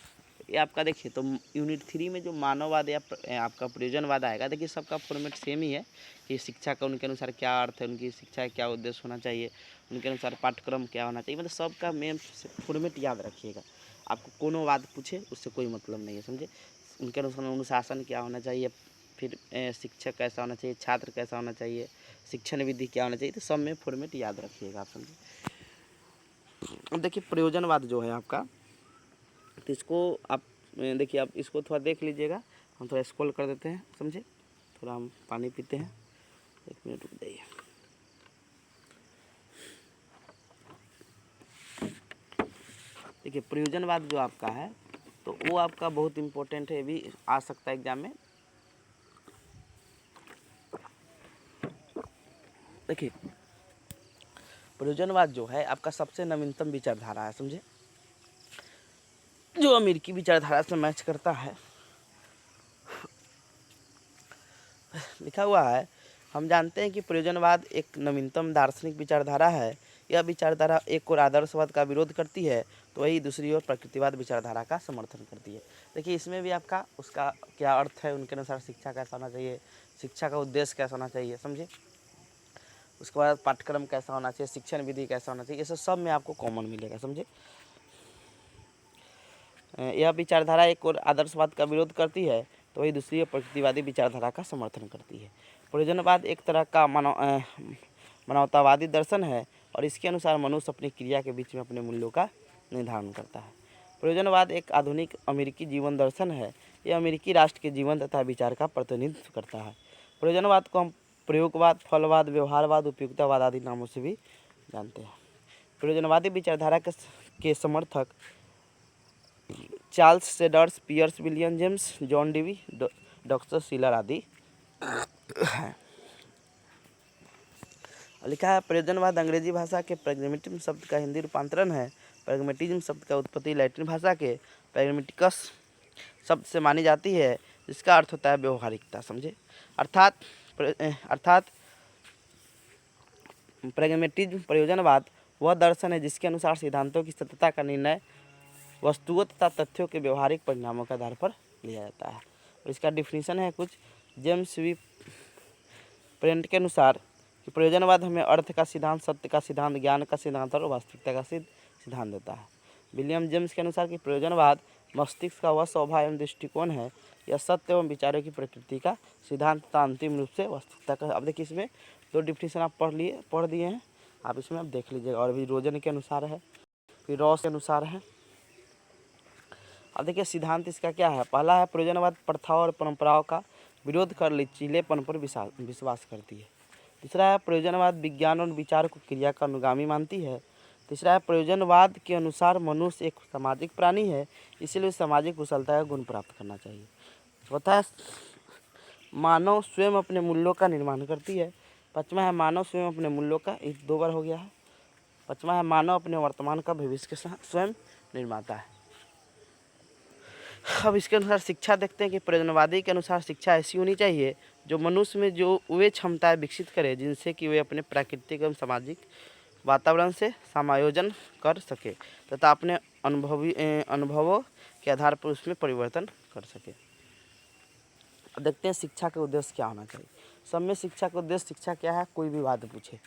ये आपका देखिए तो यूनिट 3 में जो मानववाद या आपका प्रयोजनवाद आएगा, देखिए सबका फॉर्मेट सेम ही है कि शिक्षा का उनके अनुसार क्या अर्थ है, उनकी शिक्षा का क्या उद्देश्य होना चाहिए, उनके अनुसार पाठ्यक्रम क्या होना चाहिए, मतलब सबका मेन फॉर्मेट याद रखिएगा। आपको कोनो वाद पूछे उससे कोई मतलब नहीं है। समझे। उनके अनुसार अनुशासन क्या होना चाहिए, फिर शिक्षक कैसा होना चाहिए, छात्र कैसा होना चाहिए, शिक्षण विधि क्या होना चाहिए, तो सब में फॉर्मेट याद रखिएगा आप। समझे। अब देखिए प्रयोजनवाद जो है आपका, तो इसको आप देखिए, आप इसको थोड़ा देख लीजिएगा। हम थोड़ा स्क्रॉल कर देते हैं। समझे। थोड़ा हम पानी पीते हैं, 1 मिनट रुक जाइए। देखिए प्रयोजनवाद जो आपका है तो वो आपका बहुत इम्पोर्टेंट है, भी आ सकता है एग्जाम में। देखिए प्रयोजनवाद जो है आपका सबसे नवीनतम विचारधारा है। समझे। जो अमेरिकी विचारधारा से मैच करता है। लिखा हुआ है, हम जानते हैं कि प्रयोजनवाद एक नवीनतम दार्शनिक विचारधारा है। यह विचारधारा एक और आदर्शवाद का विरोध करती है तो वही दूसरी ओर प्रकृतिवाद विचारधारा का समर्थन करती है। देखिए इसमें भी आपका उसका क्या अर्थ है, उनके अनुसार शिक्षा कैसा होना चाहिए, शिक्षा का उद्देश्य कैसा होना चाहिए। समझे। उसके बाद पाठ्यक्रम कैसा होना चाहिए, शिक्षण विधि कैसा होना चाहिए, ये सब में आपको कॉमन मिलेगा। समझे। यह विचारधारा एक और आदर्शवाद का विरोध करती है तो वही दूसरी प्रकृतिवादी विचारधारा का समर्थन करती है। प्रयोजनवाद एक तरह का मानवतावादी दर्शन है और इसके अनुसार मनुष्य अपनी क्रिया के बीच में अपने मूल्यों का निर्धारण करता है। प्रयोजनवाद एक आधुनिक अमेरिकी जीवन दर्शन है। यह अमेरिकी राष्ट्र के जीवन तथा विचार का प्रतिनिधित्व करता है। प्रयोजनवाद को हम प्रयोगवाद, फलवाद, व्यवहारवाद, उपयुक्तवाद आदि नामों से भी जानते हैं। प्रयोजनवादी विचारधारा के समर्थक Charles Sanders, Peirce William James, John Dewey, doctor Schiller आदि हैं। लिखा है प्रयोजनवाद अंग्रेजी भाषा के प्रैग्मेटिज्म शब्द का हिंदी रूपांतरण है। प्रैग्मेटिज्म शब्द का उत्पत्ति लैटिन भाषा के प्रैग्मेटिकस शब्द से मानी जाती है, जिसका अर्थ होता है व्यवहारिकता। समझे। अर्थात प्रैग्मेटिज्म प्रयोजनवाद वह दर्शन है जिसके अनुसार सिद्धांतों की सत्यता का निर्णय वस्तुओं तथा तथ्यों के व्यवहारिक परिणामों के आधार पर लिया जाता है। और इसका डिफिनीशन है कुछ। जेम्स वी प्रेंट के अनुसार कि प्रयोजनवाद हमें अर्थ का सिद्धांत, सत्य का सिद्धांत, ज्ञान का सिद्धांत और वास्तविकता का सिद्धांत देता है। विलियम जेम्स के अनुसार कि प्रयोजनवाद मस्तिष्क का वह स्वभाव एवं दृष्टिकोण है, यह सत्य एवं विचारों की प्रकृति का सिद्धांत तथा अंतिम रूप से वास्तविकता का। अब देखिए इसमें 2 डिफिनीशन आप पढ़ दिए हैं, आप इसमें आप देख लीजिएगा। और भी रोजन के अनुसार है, फिर रॉस के अनुसार है। अब देखिए सिद्धांत इसका क्या है। पहला है प्रयोजनवाद प्रथाओं और परंपराओं का विरोध कर लचीलेपन पर विश्वास करती है। दूसरा है प्रयोजनवाद विज्ञान और विचार को क्रिया का अनुगामी मानती है। तीसरा है प्रयोजनवाद के अनुसार मनुष्य एक सामाजिक प्राणी है, इसलिए सामाजिक कुशलता का गुण प्राप्त करना चाहिए। चौथा है मानव स्वयं अपने मूल्यों का निर्माण करती है। पाँचवा है मानव स्वयं अपने मूल्यों का, एक 2 बार हो गया है। पाँचवा है मानव अपने वर्तमान का भविष्य के साथ स्वयं निर्माता है। अब इसके अनुसार शिक्षा देखते हैं कि प्रयोजनवादी के अनुसार शिक्षा ऐसी होनी चाहिए जो मनुष्य में जो वे क्षमताएं विकसित करे जिनसे कि वे अपने प्राकृतिक एवं सामाजिक वातावरण से समायोजन कर सके तथा अपने अनुभवों के आधार पर उसमें परिवर्तन कर सके। अब देखते हैं शिक्षा का उद्देश्य क्या होना चाहिए। सब में शिक्षा का उद्देश्य शिक्षा क्या है, कोई भी बात पूछे,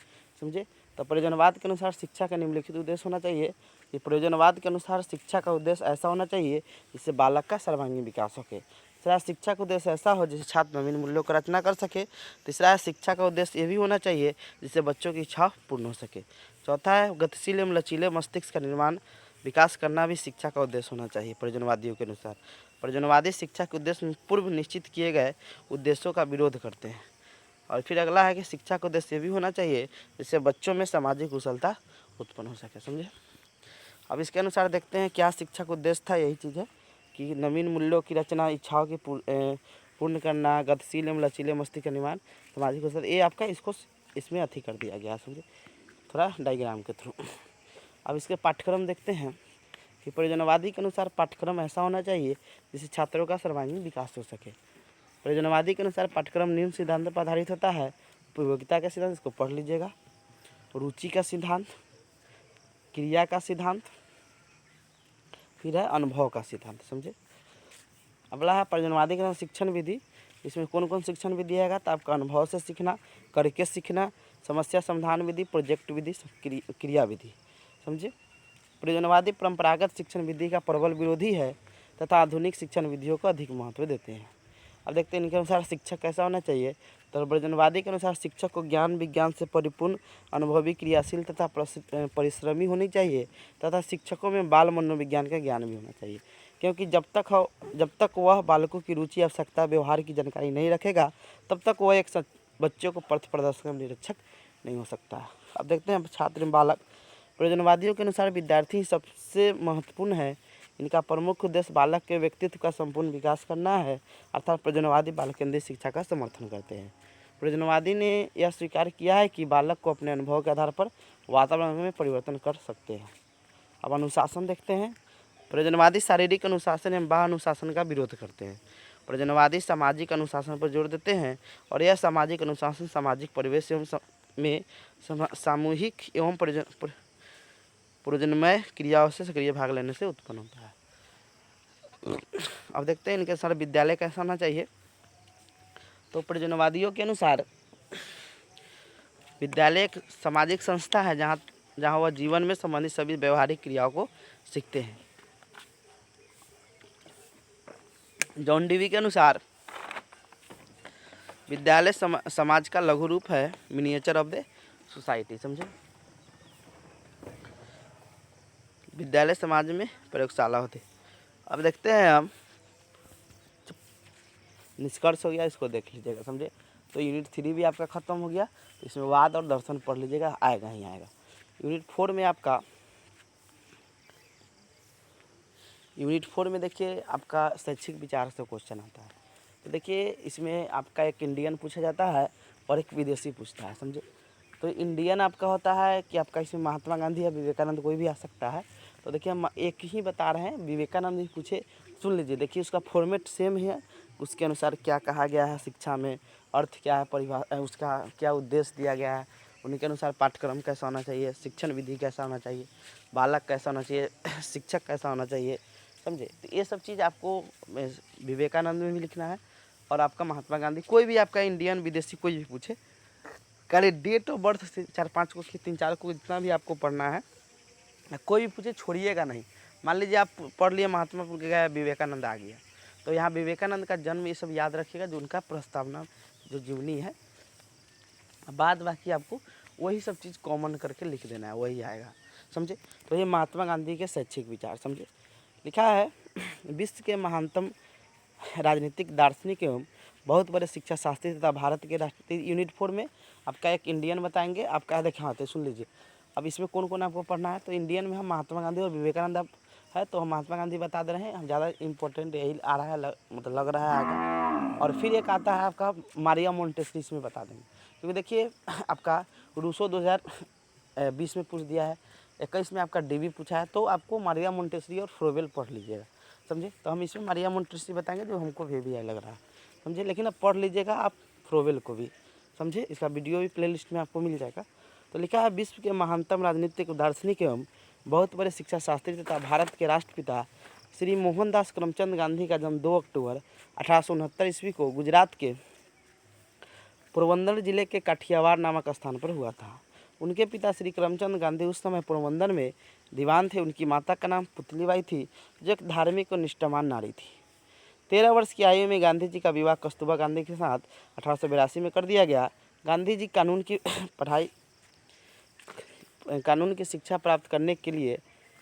समझे। तो प्रयोजनवाद के अनुसार शिक्षा का निम्नलिखित उद्देश्य होना चाहिए कि प्रयोजनवाद के अनुसार शिक्षा का उद्देश्य ऐसा होना चाहिए जिससे बालक का सर्वांगीण विकास हो सके। दूसरा शिक्षा का उद्देश्य ऐसा हो जिससे छात्र नवीन मूल्यों की रचना कर सके। तीसरा है शिक्षा का उद्देश्य ये भी होना चाहिए जिससे बच्चों की इच्छा पूर्ण हो सके। चौथा है गतिशील एवं लचीले मस्तिष्क का निर्माण विकास करना भी शिक्षा का उद्देश्य होना चाहिए प्रयोजनवादियों के अनुसार। प्रयोजनवादी शिक्षा के उद्देश्य पूर्व निश्चित किए गए उद्देश्यों का विरोध करते हैं। और फिर अगला है कि शिक्षा का उद्देश्य ये भी होना चाहिए जिससे बच्चों में सामाजिक कुशलता उत्पन्न हो सके, समझे। अब इसके अनुसार देखते हैं क्या शिक्षा का उद्देश्य था। यही चीज़ है कि नवीन मूल्यों की रचना, इच्छाओं की पूर्ण करना, गतिशील एवं लचीले मस्तिष्क का निर्माण, सामाजिक कुशलता। ये आपका इसको इसमें अथी कर दिया गया, समझे, थोड़ा डायग्राम के थ्रू। अब इसके पाठ्यक्रम देखते हैं कि प्रयोजनवादी के अनुसार पाठ्यक्रम ऐसा होना चाहिए जिससे छात्रों का सर्वांगीण विकास हो सके। प्रयोजनवादी के अनुसार पाठ्यक्रम निम्न सिद्धांत पर आधारित होता है। उपयोगिता का सिद्धांत, इसको पढ़ लीजिएगा। रुचि का सिद्धांत, क्रिया का सिद्धांत, फिर है अनुभव का सिद्धांत, समझे। अगला है प्रयोजनवादी के अनुसार शिक्षण विधि। इसमें कौन कौन शिक्षण विधि आएगा, तो आपका अनुभव से सीखना, करके सीखना, समस्या समाधान विधि, प्रोजेक्ट विधि, क्रिया विधि, समझे। प्रयोजनवादी परंपरागत शिक्षण विधि का प्रबल विरोधी है तथा आधुनिक शिक्षण विधियों को अधिक महत्व देते हैं। अब देखते हैं इनके अनुसार शिक्षक कैसा होना चाहिए। तो प्रयोजनवादी के अनुसार शिक्षक को ज्ञान विज्ञान से परिपूर्ण, अनुभवी, क्रियाशील तथा परिश्रमी होनी चाहिए तथा शिक्षकों में बाल मनोविज्ञान का ज्ञान भी होना चाहिए, क्योंकि जब तक वह बालकों की रुचि, आवश्यकता, व्यवहार की जानकारी नहीं रखेगा तब तक वह एक बच्चों को पथ प्रदर्शक निरीक्षक नहीं हो सकता। अब देखते हैं छात्र एवं बालक। प्रयोजनवादियों के अनुसार विद्यार्थी सबसे महत्वपूर्ण है। इनका प्रमुख उद्देश्य बालक के व्यक्तित्व का संपूर्ण विकास करना है, अर्थात प्रयोजनवादी बालक केंद्रित शिक्षा का समर्थन करते हैं। प्रयोजनवादी ने यह स्वीकार किया है कि बालक को अपने अनुभव के आधार पर वातावरण में परिवर्तन कर सकते हैं। अब अनुशासन देखते हैं। प्रयोजनवादी शारीरिक अनुशासन एवं बाह्य अनुशासन का विरोध करते हैं। प्रयोजनवादी सामाजिक अनुशासन पर जोर देते हैं और यह सामाजिक अनुशासन सामाजिक परिवेश में सामूहिक एवं प्रयोजनमय क्रियाओं से सक्रिय भाग लेने से उत्पन्न होता है। अब देखते हैं इनके अनुसार विद्यालय कैसा होना चाहिए। तो प्रयोजनवादियों के अनुसार विद्यालय एक सामाजिक संस्था है जहाँ वह जीवन में संबंधित सभी व्यवहारिक क्रियाओं को सीखते हैं। जॉन डीवी के अनुसार विद्यालय समाज का लघु रूप है, मिनिएचर ऑफ द सोसाइटी, समझे। विद्यालय समाज में प्रयोगशाला होती। अब देखते हैं हम, निष्कर्ष हो गया, इसको देख लीजिएगा, समझे। तो यूनिट 3 भी आपका खत्म हो गया। तो इसमें वाद और दर्शन पढ़ लीजिएगा, आएगा ही आएगा। यूनिट 4 में देखिए आपका शैक्षिक विचार से क्वेश्चन आता है। तो देखिए इसमें आपका एक इंडियन पूछा जाता है और एक विदेशी पूछता है, समझे। तो इंडियन आपका होता है कि आपका इसमें महात्मा गांधी या विवेकानंद कोई भी आ सकता है। तो देखिए हम एक ही बता रहे हैं, विवेकानंद ही पूछे, सुन लीजिए। देखिए उसका फॉर्मेट सेम है, उसके अनुसार क्या कहा गया है शिक्षा में, अर्थ क्या है, परिभाषा, उसका क्या उद्देश्य दिया गया है, उनके अनुसार पाठ्यक्रम कैसा होना चाहिए, शिक्षण विधि कैसा होना चाहिए, बालक कैसा होना चाहिए, शिक्षक कैसा होना चाहिए, समझे। तो ये सब चीज़ आपको विवेकानंद में भी लिखना है और आपका महात्मा गांधी, कोई भी आपका इंडियन विदेशी कोई भी पूछे, खाली डेट ऑफ बर्थ से 4-5 को 3-4 को इतना भी आपको पढ़ना है। कोई भी पूछे छोड़िएगा नहीं। मान लीजिए आप पढ़ लिए महात्मा के गया, विवेकानंद आ गया, तो यहाँ विवेकानंद का जन्म ये सब याद रखिएगा, जो उनका प्रस्तावना जो जीवनी है। बाद बाकी आपको वही सब चीज़ कॉमन करके लिख देना है, वही आएगा, समझे। तो ये महात्मा गांधी के शैक्षिक विचार, समझे, लिखा है विश्व के महानतम राजनीतिक दार्शनिक एवं बहुत बड़े शिक्षा शास्त्री तथा भारत के राष्ट्रीय यूनिट 4 में आपका एक इंडियन बताएंगे। आपका देखा होते सुन लीजिए। अब इसमें कौन कौन आपको पढ़ना है, तो इंडियन में हम महात्मा गांधी और विवेकानंद है, तो हम महात्मा गांधी बता दे रहे हैं। हम ज़्यादा इंपॉर्टेंट यही आ रहा है, मतलब लग रहा है आगे। और फिर एक आता है आपका मारिया मोंटेसरी, इसमें बता देंगे, क्योंकि देखिए आपका रूसो 2020 में पूछ दिया है, 21 में आपका डीबी पूछा है, तो आपको मारिया मोंटेसरी और फ्रोवेल पढ़ लीजिएगा, समझे। तो हम इसमें मारिया मोंटेसरी बताएंगे जो हमको भी लग रहा है, समझे। लेकिन अब पढ़ लीजिएगा आप फ्रोवेल को भी, समझे। इसका वीडियो भी प्लेलिस्ट में आपको मिल जाएगा। तो लिखा है विश्व के महानतम राजनीतिक दार्शनिक एवं बहुत बड़े शिक्षा शास्त्री तथा भारत के राष्ट्रपिता श्री मोहनदास करमचंद गांधी का जन्म 2 अक्टूबर 1869 ईस्वी को गुजरात के पोरबंदर जिले के काठियावाड़ नामक स्थान पर हुआ था। उनके पिता श्री करमचंद गांधी उस समय पोरबंदर में दीवान थे। उनकी माता का नाम पुतलीबाई थी, जो एक धार्मिक और निष्ठावान नारी थी। 13 वर्ष की आयु में गांधी जी का विवाह कस्तूरबा गांधी के साथ 1882 में कर दिया गया। गांधी जी कानून की शिक्षा प्राप्त करने के लिए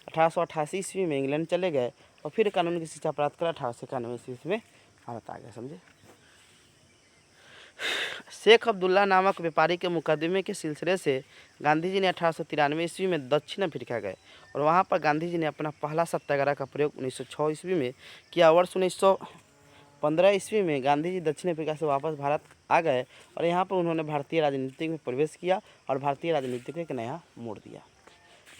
1888 ईस्वी में इंग्लैंड चले गए और फिर कानून की शिक्षा प्राप्त कर 1891 ईस्वी में भारत आ गए, समझे। शेख अब्दुल्ला नामक व्यापारी के मुकदमे के सिलसिले से गांधी जी ने 1893 ईस्वी में दक्षिण अफ्रीका गए और वहां पर गांधी जी ने अपना पहला सत्याग्रह का प्रयोग 1906 ईस्वी में किया। वर्ष 1915 ईस्वी में गांधी जी दक्षिण अफ्रीका से वापस भारत आ गए और यहाँ पर उन्होंने भारतीय राजनीति में प्रवेश किया और भारतीय राजनीति को एक नया मोड़ दिया।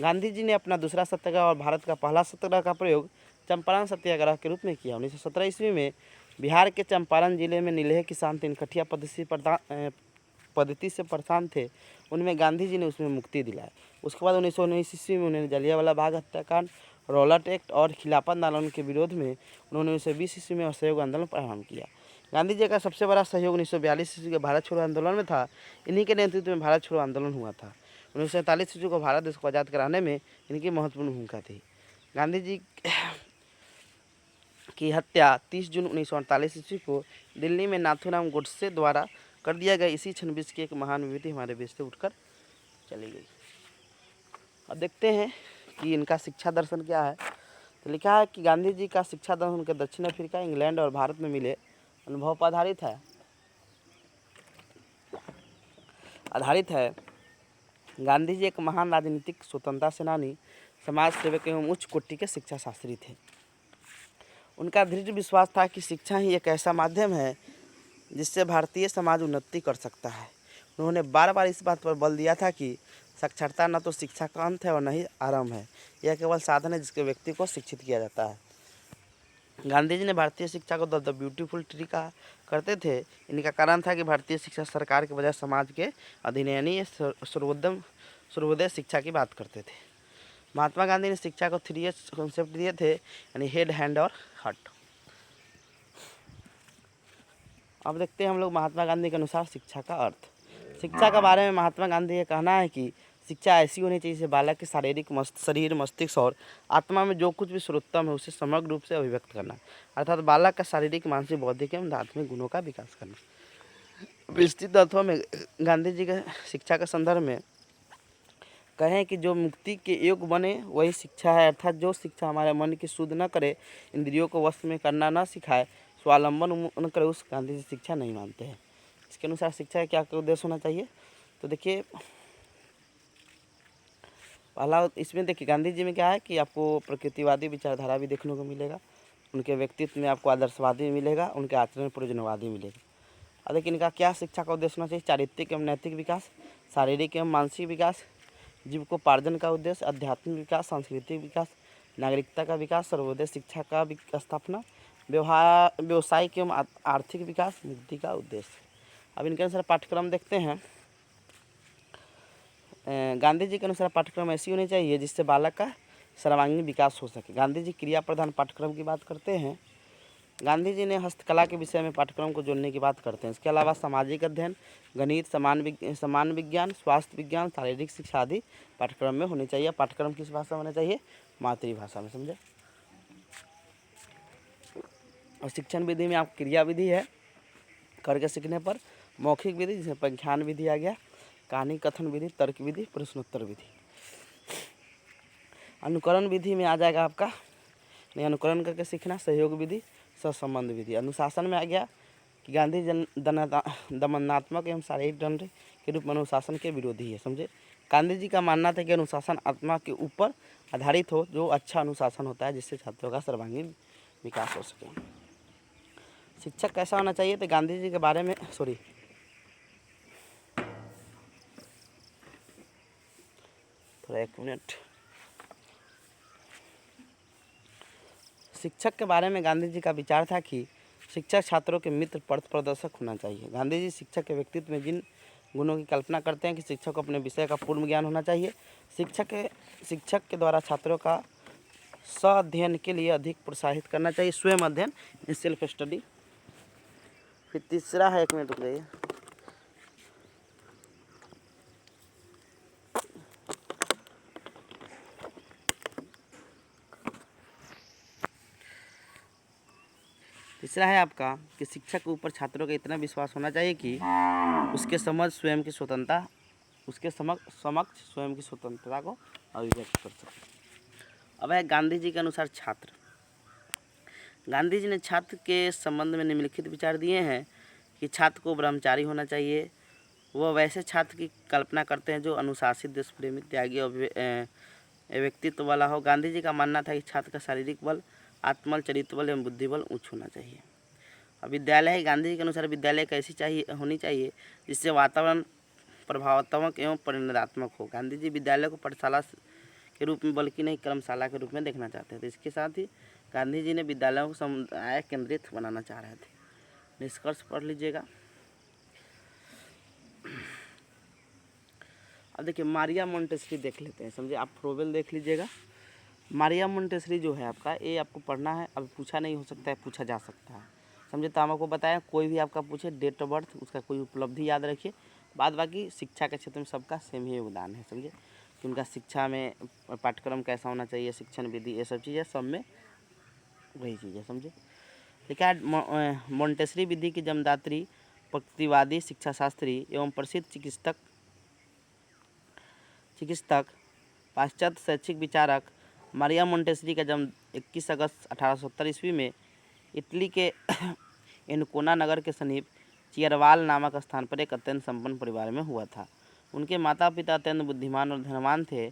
गांधी जी ने अपना दूसरा सत्याग्रह और भारत का पहला सत्याग्रह का प्रयोग चंपारण सत्याग्रह के रूप में किया। 1917 ईस्वी में बिहार के चंपारण जिले में नीलह किसान तिनकठिया पद्धति से परेशान थे, उनमें गांधी जी ने उसमें मुक्ति दिलाई। उसके बाद 1919 ईस्वी में उन्होंने जलियांवाला बाग हत्याकांड, रॉलेट एक्ट और खिलाफत आंदोलन के विरोध में उन्होंने 1920 ईस्वी में असहयोग आंदोलन प्रारंभ किया। गांधी जी का सबसे बड़ा सहयोग 1942 ईस्वी के भारत छोड़ो आंदोलन में था। इन्हीं के नेतृत्व में भारत छोड़ो आंदोलन हुआ था। 1947 ईस्वी को भारत देश को आज़ाद कराने में इनकी महत्वपूर्ण भूमिका थी। गांधी जी की हत्या 30 जून 1948 ईस्वी को दिल्ली में नाथूराम गोडसे द्वारा कर दिया गया। इसी क्षण विश्व की एक महान विभूति हमारे बीच से उठकर चली गई। अब देखते हैं कि इनका शिक्षा दर्शन क्या है। तो लिखा है कि गांधी जी का शिक्षा दर्शन उनके दक्षिण अफ्रीका, इंग्लैंड और भारत में मिले अनुभव पर आधारित है। गांधी जी एक महान राजनीतिक स्वतंत्रता सेनानी, समाज सेवक एवं उच्च कोटि के शिक्षा शास्त्री थे। उनका दृढ़ विश्वास था कि शिक्षा ही एक ऐसा माध्यम है जिससे भारतीय समाज उन्नति कर सकता है। उन्होंने बार बार इस बात पर बल दिया था कि साक्षरता न तो शिक्षा का अंत है और न ही आरंभ है, यह केवल साधन है जिसके व्यक्ति को शिक्षित किया जाता है। गांधी जी ने भारतीय शिक्षा को द ब्यूटीफुल ट्री कहा करते थे। इनका कारण था कि भारतीय शिक्षा सरकार के बजाय समाज के अधीन यानी सर्वोदय शिक्षा की बात करते थे। महात्मा गांधी ने शिक्षा को 3 कॉन्सेप्ट दिए थे, यानी हेड, हैंड और हार्ट। अब देखते हैं हम लोग महात्मा गांधी के अनुसार शिक्षा का अर्थ। शिक्षा के बारे में महात्मा गांधी का कहना है कि शिक्षा ऐसी होनी चाहिए जिससे बालक के शरीर, मस्तिष्क और आत्मा में जो कुछ भी सर्वोत्तम है उसे समग्र रूप से अभिव्यक्त करना, अर्थात बालक का शारीरिक, मानसिक, बौद्धिक एवं आत्मिक गुणों का विकास करना। विस्तृत अर्थों में गांधी जी के शिक्षा के संदर्भ में कहें कि जो मुक्ति के योग बने वही शिक्षा है, अर्थात जो शिक्षा हमारे मन की शुद्ध न करे, इंद्रियों को वश में करना न सिखाए, स्वावलंबन न करे, उस गांधी जी शिक्षा नहीं मानते हैं। इसके अनुसार शिक्षा का क्या उद्देश्य होना चाहिए, तो देखिए पहला इसमें देखिए गांधी जी में क्या है कि आपको प्रकृतिवादी विचारधारा भी देखने को मिलेगा, उनके व्यक्तित्व में आपको आदर्शवादी मिलेगा, उनके आचरण में प्रयोजनवादी मिलेगा। और देखिए इनका क्या शिक्षा का उद्देश्य होना चाहिए, चारित्रिक एवं नैतिक विकास, शारीरिक एवं मानसिक विकास, जीविकोपार्जन का उद्देश्य, आध्यात्मिक विकास, सांस्कृतिक विकास, नागरिकता का विकास, सर्वोदय शिक्षा का स्थापना, व्यवसायिक एवं आर्थिक विकास, मुक्ति का उद्देश्य। अब इनके अनुसार पाठ्यक्रम देखते हैं। गांधी जी के अनुसार पाठ्यक्रम ऐसी होनी चाहिए जिससे बालक का सर्वांगीण विकास हो सके। गांधी जी क्रिया प्रधान पाठ्यक्रम की बात करते हैं। गांधी जी ने हस्तकला के विषय में पाठ्यक्रम को जोड़ने की बात करते हैं। इसके अलावा सामाजिक अध्ययन, गणित, समान विज्ञान, स्वास्थ्य विज्ञान, शारीरिक शिक्षा आदि पाठ्यक्रम में होनी चाहिए। पाठ्यक्रम किस भाषा में होना चाहिए, मातृभाषा में, समझे। और शिक्षण विधि में आप क्रिया विधि है करके सीखने पर, मौखिक विधि जिसमें व्याख्यान विधि आ गया, कहानी कथन विधि, तर्क विधि, प्रश्नोत्तर विधि। अनुकरण विधि में आ जाएगा आपका नहीं अनुकरण करके सीखना, सहयोग विधि, सहसंबंध विधि। अनुशासन में आ गया कि गांधी दमनात्मक एवं शारीरिक दंड के रूप में अनुशासन के विरोधी है। समझे, गांधी जी का मानना था कि अनुशासन आत्मा के ऊपर आधारित हो, जो अच्छा अनुशासन होता है जिससे छात्रों का सर्वांगीण विकास हो सके। शिक्षक कैसा होना चाहिए, तो गांधी जी के बारे में थोड़ा 1 मिनट। शिक्षक के बारे में गांधी जी का विचार था कि शिक्षक छात्रों के मित्र, पथ प्रदर्शक होना चाहिए। गांधी जी शिक्षक के व्यक्तित्व में जिन गुणों की कल्पना करते हैं कि शिक्षक को अपने विषय का पूर्ण ज्ञान होना चाहिए, शिक्षक के द्वारा छात्रों का स्व अध्ययन के लिए अधिक प्रोत्साहित करना चाहिए, स्वयं अध्ययन, सेल्फ स्टडी। फिर तीसरा है, 1 मिनट रुक जाइए। तीसरा है आपका कि शिक्षक के ऊपर छात्रों का इतना विश्वास होना चाहिए कि उसके समक्ष स्वयं की स्वतंत्रता को अभिव्यक्त कर सके। अब है गांधी जी के अनुसार छात्र। गांधी जी ने छात्र के संबंध में निम्नलिखित विचार दिए हैं कि छात्र को ब्रह्मचारी होना चाहिए। वह वैसे छात्र की कल्पना करते हैं जो अनुशासित, देश प्रेमी, त्यागी और व्यक्तित्व वाला हो। गांधी जी का मानना था कि छात्र का शारीरिक बल, आत्मबल, चरित्र बल एवं बुद्धि बल उच्च होना चाहिए। अब विद्यालय है, गांधी जी के अनुसार विद्यालय कैसी होनी चाहिए जिससे वातावरण प्रभावात्मक एवं परिणात्मक हो। गांधी जी विद्यालय को पाठशाला के रूप में बल्कि नहीं कर्मशाला के रूप में देखना चाहते थे। इसके साथ ही गांधी जी ने विद्यालयों को समुदाय केंद्रित बनाना चाह रहे थे। निष्कर्ष पढ़ लीजिएगा। अब देखिए मारिया मोंटेसरी देख लेते हैं। समझे, आप फ्रोबेल देख लीजिएगा। मारिया मोंटेसरी जो है आपका, ये आपको पढ़ना है, अभी पूछा नहीं हो सकता है, पूछा जा सकता है। समझे, तो हम आपको बताया कोई भी आपका पूछे डेट ऑफ बर्थ, उसका कोई उपलब्धि याद रखिए। बाद बाकी शिक्षा के क्षेत्र में सबका सेम ही योगदान है। समझे कि उनका शिक्षा में पाठ्यक्रम कैसा होना चाहिए, शिक्षण विधि, ये सब चीज़ें सब में वही चीज़ है। समझे, देखिए मोंटेसरी विधि की जन्मदात्री, प्रकृतिवादी शिक्षा शास्त्री एवं प्रसिद्ध चिकित्सक पाश्चात्य शैक्षिक विचारक मारिया मोंटेसरी का जन्म 21 अगस्त 1870 ईस्वी में इटली के एनकोना नगर के समीप चियरवाल नामक स्थान पर एक अत्यंत संपन्न परिवार में हुआ था। उनके माता पिता अत्यंत बुद्धिमान और धनवान थे,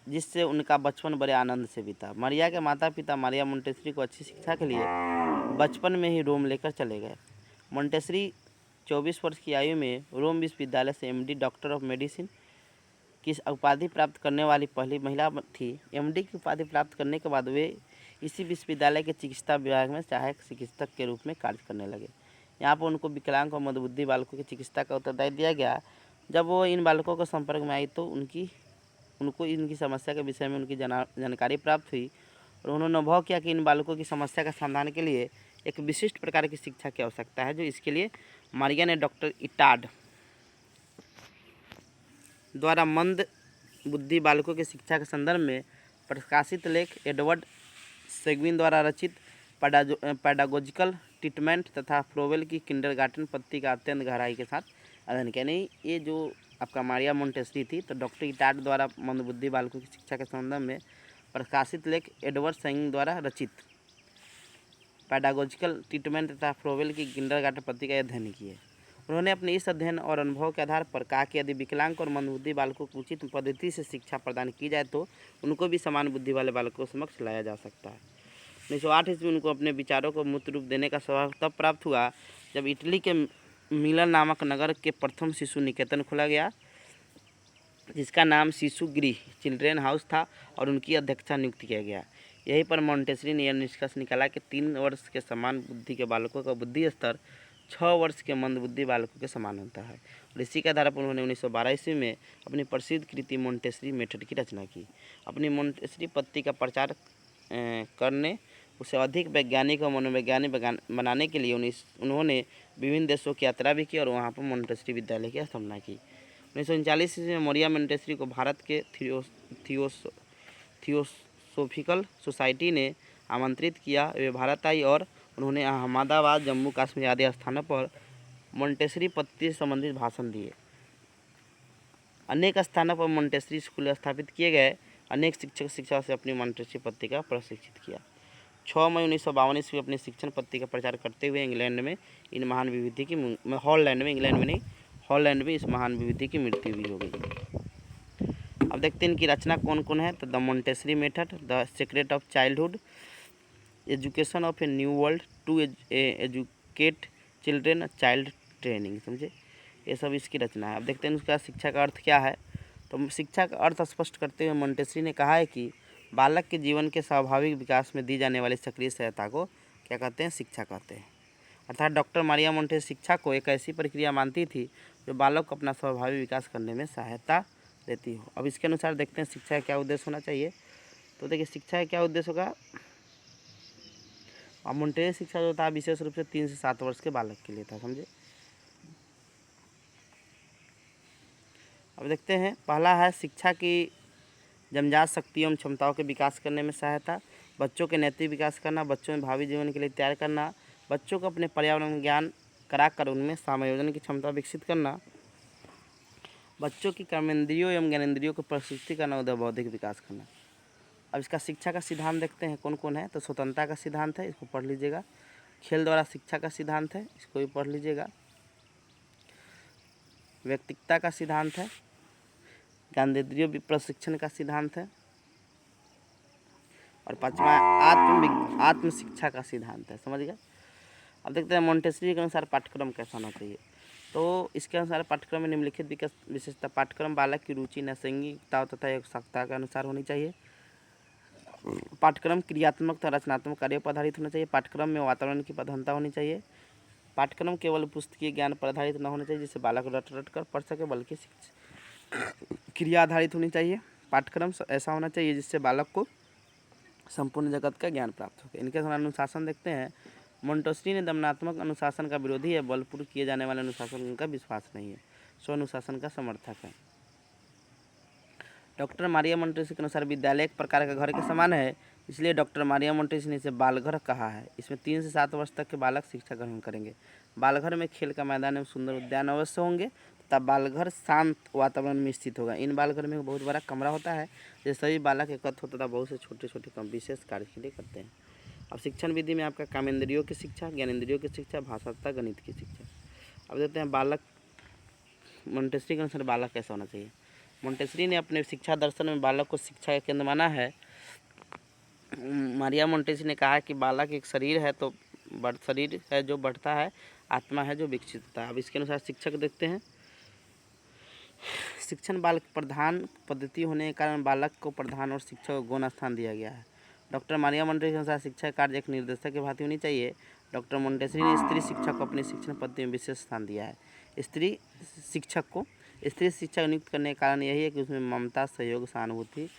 जिससे उनका बचपन बड़े आनंद से बीता। मारिया के माता पिता मारिया मोंटेसरी को अच्छी शिक्षा के लिए बचपन में ही रोम लेकर चले गए। मोंटेसरी 24 वर्ष की आयु में रोम विश्वविद्यालय से एमडी, डॉक्टर ऑफ मेडिसिन की उपाधि प्राप्त करने वाली पहली महिला थी। एमडी की उपाधि प्राप्त करने के बाद वे इसी विश्वविद्यालय के चिकित्सा विभाग में सहायक चिकित्सक के रूप में कार्य करने लगे। यहाँ पर उनको विकलांग और मंदबुद्धि बालकों की चिकित्सा का उत्तरदायित्व दिया गया। जब वो इन बालकों के संपर्क में आई तो उनको इनकी समस्या के विषय में उनकी जानकारी प्राप्त हुई और उन्होंने अनुभव किया कि इन बालकों की समस्या का समाधान के लिए एक विशिष्ट प्रकार की शिक्षा की आवश्यकता है। जो इसके लिए मारिया ने डॉक्टर इटाड द्वारा मंद बुद्धि बालकों की शिक्षा के संदर्भ में प्रकाशित लेख, एडवर्ड सेगविन द्वारा रचित पैडागोजिकल ट्रीटमेंट तथा फ्रोवेल की किंडरगार्टन पद्धति का अत्यंत गहराई के साथ अध्ययन किया। नहीं, ये जो आपका मारिया मोंटेसरी थी, तो डॉक्टर इटाड द्वारा मंदबुद्धि बालकों की शिक्षा के संदर्भ में प्रकाशित लेख, एडवर्ड सेगविन द्वारा रचित पैडागोजिकल ट्रीटमेंट तथा फ्रोवेल की किंडरगार्टन पद्धति का अध्ययन किए। उन्होंने अपने इस अध्ययन और अनुभव के आधार पर कहा कि यदि विकलांग और मंदबुद्धि बालकों को उचित पद्धति से शिक्षा प्रदान की जाए तो उनको भी समान बुद्धि वाले बालकों के समक्ष लाया जा सकता है। 1908 ईस्वी में उनको अपने विचारों को मूर्त रूप देने का सौभाग्य तब प्राप्त हुआ जब इटली के मिलन नामक नगर के प्रथम शिशु निकेतन खोला गया, जिसका नाम शिशु गृह चिल्ड्रेन हाउस था और उनकी अध्यक्षता नियुक्त किया गया। यहीं पर मोंटेसरी ने यह निष्कर्ष निकाला कि 3 वर्ष के समान बुद्धि के बालकों का बुद्धि स्तर 6 वर्ष के मंदबुद्धि बालकों के समान होता है। और इसी के आधार पर उन्होंने 1912 ईस्वी में अपनी प्रसिद्ध कृति मोंटेसरी मेथड की रचना की। अपनी मोंटेसरी पद्धति का प्रचार करने, उसे अधिक वैज्ञानिक और मनोवैज्ञानिक बनाने के लिए उन्होंने विभिन्न देशों की यात्रा भी की और वहाँ पर मोंटेसरी विद्यालय की स्थापना की। 1939 ईस्वी में मारिया मोंटेसरी को भारत के थियोसोफिकल सोसाइटी ने आमंत्रित किया। वे भारत आई और उन्होंने अहमदाबाद, जम्मू कश्मीर आदि स्थानों पर मोंटेसरी पद्धति से संबंधित भाषण दिए। अनेक स्थानों पर मोंटेसरी स्कूल स्थापित किए गए। अनेक शिक्षक शिक्षा से अपनी मोंटेसरी पद्धति का प्रशिक्षित किया। 6 मई 1952 ईस्वी अपनी शिक्षण पद्धति का प्रचार करते हुए इंग्लैंड में इन महान विभूति की हॉलैंड में, इंग्लैंड में नहीं, हॉलैंड में इस महान विभूति की मृत्यु भी हो गई। अब देखते हैं इनकी रचना कौन कौन है। तो the Montessori method, the secret of childhood, education of a new world, to educate children, child training, समझे, ये सब इसकी रचना है। अब देखते हैं उसका शिक्षा का अर्थ क्या है। तो शिक्षा का अर्थ स्पष्ट करते हुए मोंटेसरी ने कहा है कि बालक के जीवन के स्वाभाविक विकास में दी जाने वाली सक्रिय सहायता को क्या कहते हैं, शिक्षा कहते हैं। अर्थात डॉक्टर मारिया मोंटेसरी शिक्षा को एक ऐसी प्रक्रिया मानती थी जो बालक को अपना स्वाभाविक विकास करने में सहायता देती हो। अब इसके अनुसार देखते हैं शिक्षा का क्या उद्देश्य होना चाहिए। तो देखिए शिक्षा का क्या उद्देश्य होगा। अब मोंटेसरी शिक्षा जो था विशेष रूप से 3 से 7 वर्ष के बालक के लिए था, समझे। अब देखते हैं पहला है शिक्षा की जन्मजात शक्तियों एवं क्षमताओं के विकास करने में सहायता, बच्चों के नैतिक विकास करना, बच्चों में भावी जीवन के लिए तैयार करना, बच्चों को अपने पर्यावरण ज्ञान कराकर उनमें समायोजन की क्षमता विकसित करना, बच्चों की कर्मेंद्रियों एवं ज्ञानेंद्रियों को प्रशिक्षित करना, उधर बौद्धिक विकास करना। अब इसका शिक्षा का सिद्धांत देखते हैं कौन कौन है। तो स्वतंत्रता का सिद्धांत है, इसको पढ़ लीजिएगा। खेल द्वारा शिक्षा का सिद्धांत है, इसको भी पढ़ लीजिएगा। व्यक्तिकता का सिद्धांत है, ज्ञानेंद्रियों प्रशिक्षण का सिद्धांत है, और पांचवा आत्म शिक्षा का सिद्धांत है, समझ गया। अब देखते हैं मोंटेसरी के अनुसार पाठ्यक्रम कैसा होना चाहिए। तो इसके अनुसार पाठ्यक्रम में निम्नलिखित विशेषता, पाठ्यक्रम बालक की रुचि, नैसर्गिकता तथा आवश्यकता के अनुसार होनी चाहिए। पाठ्यक्रम क्रियात्मक तथा रचनात्मक कार्यों पर आधारित होना चाहिए। पाठ्यक्रम में वातावरण की प्रधानता होनी चाहिए। पाठ्यक्रम केवल पुस्तकीय ज्ञान पर आधारित न होना चाहिए जिससे बालक रट कर पढ़ सके, बल्कि क्रिया आधारित होनी चाहिए। पाठ्यक्रम ऐसा होना चाहिए जिससे बालक को संपूर्ण जगत का ज्ञान प्राप्त हो। इनके अनुशासन देखते हैं। मोंटेसरी ने दमनात्मक अनुशासन का विरोधी है, बलपूर्वक किए जाने वाले अनुशासन का विश्वास नहीं है, स्व अनुशासन का समर्थक है। डॉक्टर मारिया मोंटेसरी के अनुसार विद्यालय एक प्रकार का घर के समान है, इसलिए डॉक्टर मारिया मोंटेसरी ने इसे बालघर कहा है। इसमें 3 से 7 वर्ष तक के बालक शिक्षा ग्रहण करेंगे। बालघर में खेल का मैदान एवं सुंदर उद्यान अवश्य होंगे तथा बालघर शांत वातावरण में स्थित होगा। इन बालघर में एक बहुत बड़ा कमरा होता है जिसे सभी बालक एकत्र होता तथा बहुत से छोटे छोटे काम विशेष कार्य के लिए करते हैं। अब शिक्षण विधि में आपका कामेंद्रियों की शिक्षा, ज्ञानेंद्रियों की शिक्षा, भाषा तथा गणित की शिक्षा। अब देखते हैं बालक मोंटेसरी के अनुसार बालक कैसा होना चाहिए। मोंटेसरी ने अपने शिक्षा दर्शन में बालक को शिक्षा का केंद्र माना है। मारिया मोंटेसरी ने कहा कि बालक एक शरीर है तो शरीर है जो बढ़ता है, आत्मा है जो विकसित होता है। अब इसके अनुसार शिक्षक देखते हैं। शिक्षण बालक प्रधान पद्धति होने के कारण बालक को प्रधान और शिक्षक को गौण स्थान दिया गया है। डॉक्टर मारिया मोंटेसरी के अनुसार शिक्षा कार्य एक निर्देशक की भांति होनी चाहिए। डॉक्टर मोंटेसरी ने स्त्री शिक्षा को अपनी शिक्षण पद्धति में विशेष स्थान दिया है। स्त्री शिक्षा नियुक्त करने का कारण यही है कि उसमें ममता, सहयोग, सहानुभूति,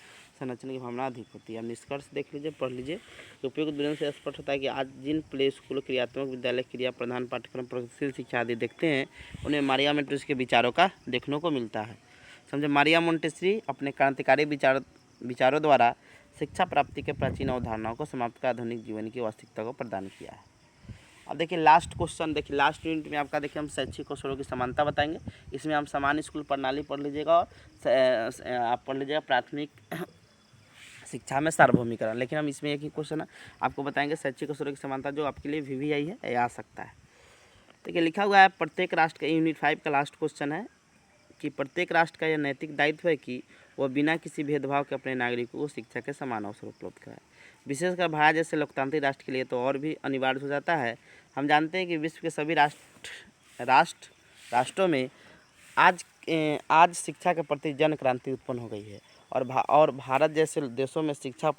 संरचना की भावना अधिक होती है। अब निष्कर्ष देख लीजिए, पढ़ लीजिए। उपयुक्त विवरण से स्पष्ट होता है कि आज जिन प्ले स्कूल, क्रियात्मक विद्यालय, क्रिया प्रधान पाठ्यक्रम, प्रगतिशील शिक्षा आदि देखते हैं उन्हें मारिया मोंटेसरी के विचारों का देखने को मिलता है, समझे। मारिया मोंटेसरी अपने क्रांतिकारी विचारों द्वारा शिक्षा प्राप्ति के प्राचीन अवधारणाओं को समाप्त कर आधुनिक जीवन की वास्तविकता को प्रदान किया है। अब देखिए लास्ट क्वेश्चन, देखिए लास्ट यूनिट में आपका देखिए हम शैक्षिक अवसरों की समानता बताएंगे। इसमें हम सामान्य स्कूल प्रणाली पढ़ लीजिएगा और आप पढ़ लीजिएगा प्राथमिक शिक्षा में सार्वभौमिकरण। लेकिन हम इसमें एक ही क्वेश्चन है आपको बताएंगे शैक्षिक अवसरों की समानता, जो आपके लिए VVI है, ये आ सकता है। देखिए लिखा हुआ है प्रत्येक राष्ट्र का, यूनिट 5 का लास्ट क्वेश्चन है कि प्रत्येक राष्ट्र का यह नैतिक दायित्व है कि वह बिना किसी भेदभाव के अपने नागरिकों को शिक्षा के समान अवसर उपलब्ध कराए। विशेषकर भारत जैसे लोकतांत्रिक राष्ट्र के लिए तो और भी अनिवार्य हो जाता है। हम जानते हैं कि विश्व के सभी राष्ट्रों में आज शिक्षा के प्रति जन क्रांति उत्पन्न हो गई है और भारत जैसे देशों में शिक्षा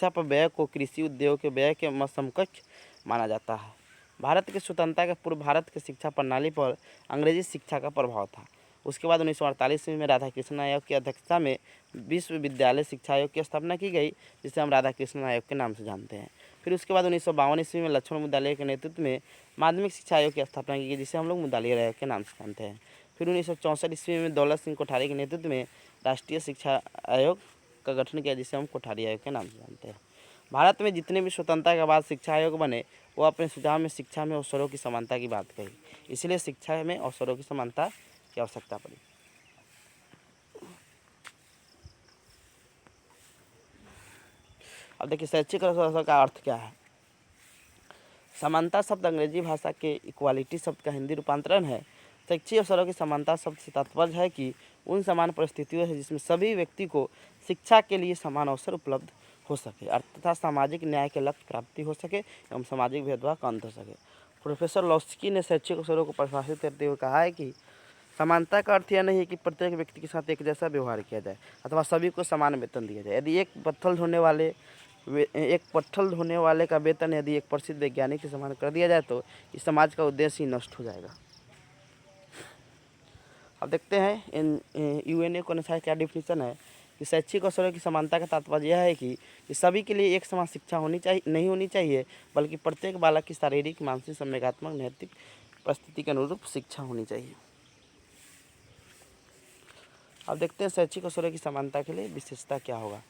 पर व्यय को कृषि उद्योग के व्यय के समकक्ष माना जाता है। भारत की स्वतंत्रता के पूर्व भारत की शिक्षा प्रणाली पर अंग्रेजी शिक्षा का प्रभाव था। उसके बाद 1948 में राधाकृष्णन आयोग की अध्यक्षता में विश्वविद्यालय शिक्षा आयोग की स्थापना की गई, जिसे हम राधाकृष्णन आयोग के नाम से जानते हैं। फिर उसके बाद 1952 ईस्वी में लक्ष्मण मुदालिया के नेतृत्व में माध्यमिक शिक्षा आयोग की स्थापना की गई, जिसे हम लोग मुदालिया आयोग के नाम से जानते हैं। फिर 1964 ईस्वी में दौलत सिंह कोठारी के नेतृत्व में राष्ट्रीय शिक्षा आयोग का गठन किया, जिसे हम कोठारी आयोग के नाम से जानते हैं। भारत में जितने भी स्वतंत्रता के बाद शिक्षा आयोग बने, वो अपने सुझाव में शिक्षा में अवसरों की समानता की बात कही, इसलिए शिक्षा में अवसरों की समानता की आवश्यकता पड़ी। अब देखिए शैक्षिक अवसर का अर्थ क्या है। समानता शब्द अंग्रेजी भाषा के इक्वालिटी शब्द का हिंदी रूपांतरण है। शैक्षिक अवसरों की समानता शब्द से तात्पर्य है कि उन समान परिस्थितियों से जिसमें सभी व्यक्ति को शिक्षा के लिए समान अवसर उपलब्ध हो सके तथा सामाजिक न्याय के लक्ष्य प्राप्ति हो सके एवं सामाजिक भेदभाव का अंत हो सके। प्रोफेसर लॉस्की ने शैक्षिक अवसरों को परिभाषित करते हुए कहा है कि समानता का अर्थ यह नहीं है कि प्रत्येक व्यक्ति के साथ एक जैसा व्यवहार किया जाए अथवा सभी को समान वेतन दिया जाए। यदि एक पत्थर ढोने वाले का वेतन यदि एक प्रसिद्ध वैज्ञानिक के समान कर दिया जाए तो इस समाज का उद्देश्य ही नष्ट हो जाएगा। अब देखते हैं यूएनए के अनुसार क्या डिफिनीशन है कि शैक्षिक अवसरों की समानता का तात्पर्य यह है कि सभी के लिए एक समान शिक्षा नहीं होनी चाहिए, बल्कि प्रत्येक बालक की शारीरिक, मानसिक, संवेगात्मक, नैतिक परिस्थिति के अनुरूप शिक्षा होनी चाहिए। अब देखते हैं शैक्षिक अवसरों की समानता के लिए विशेषता क्या होगा।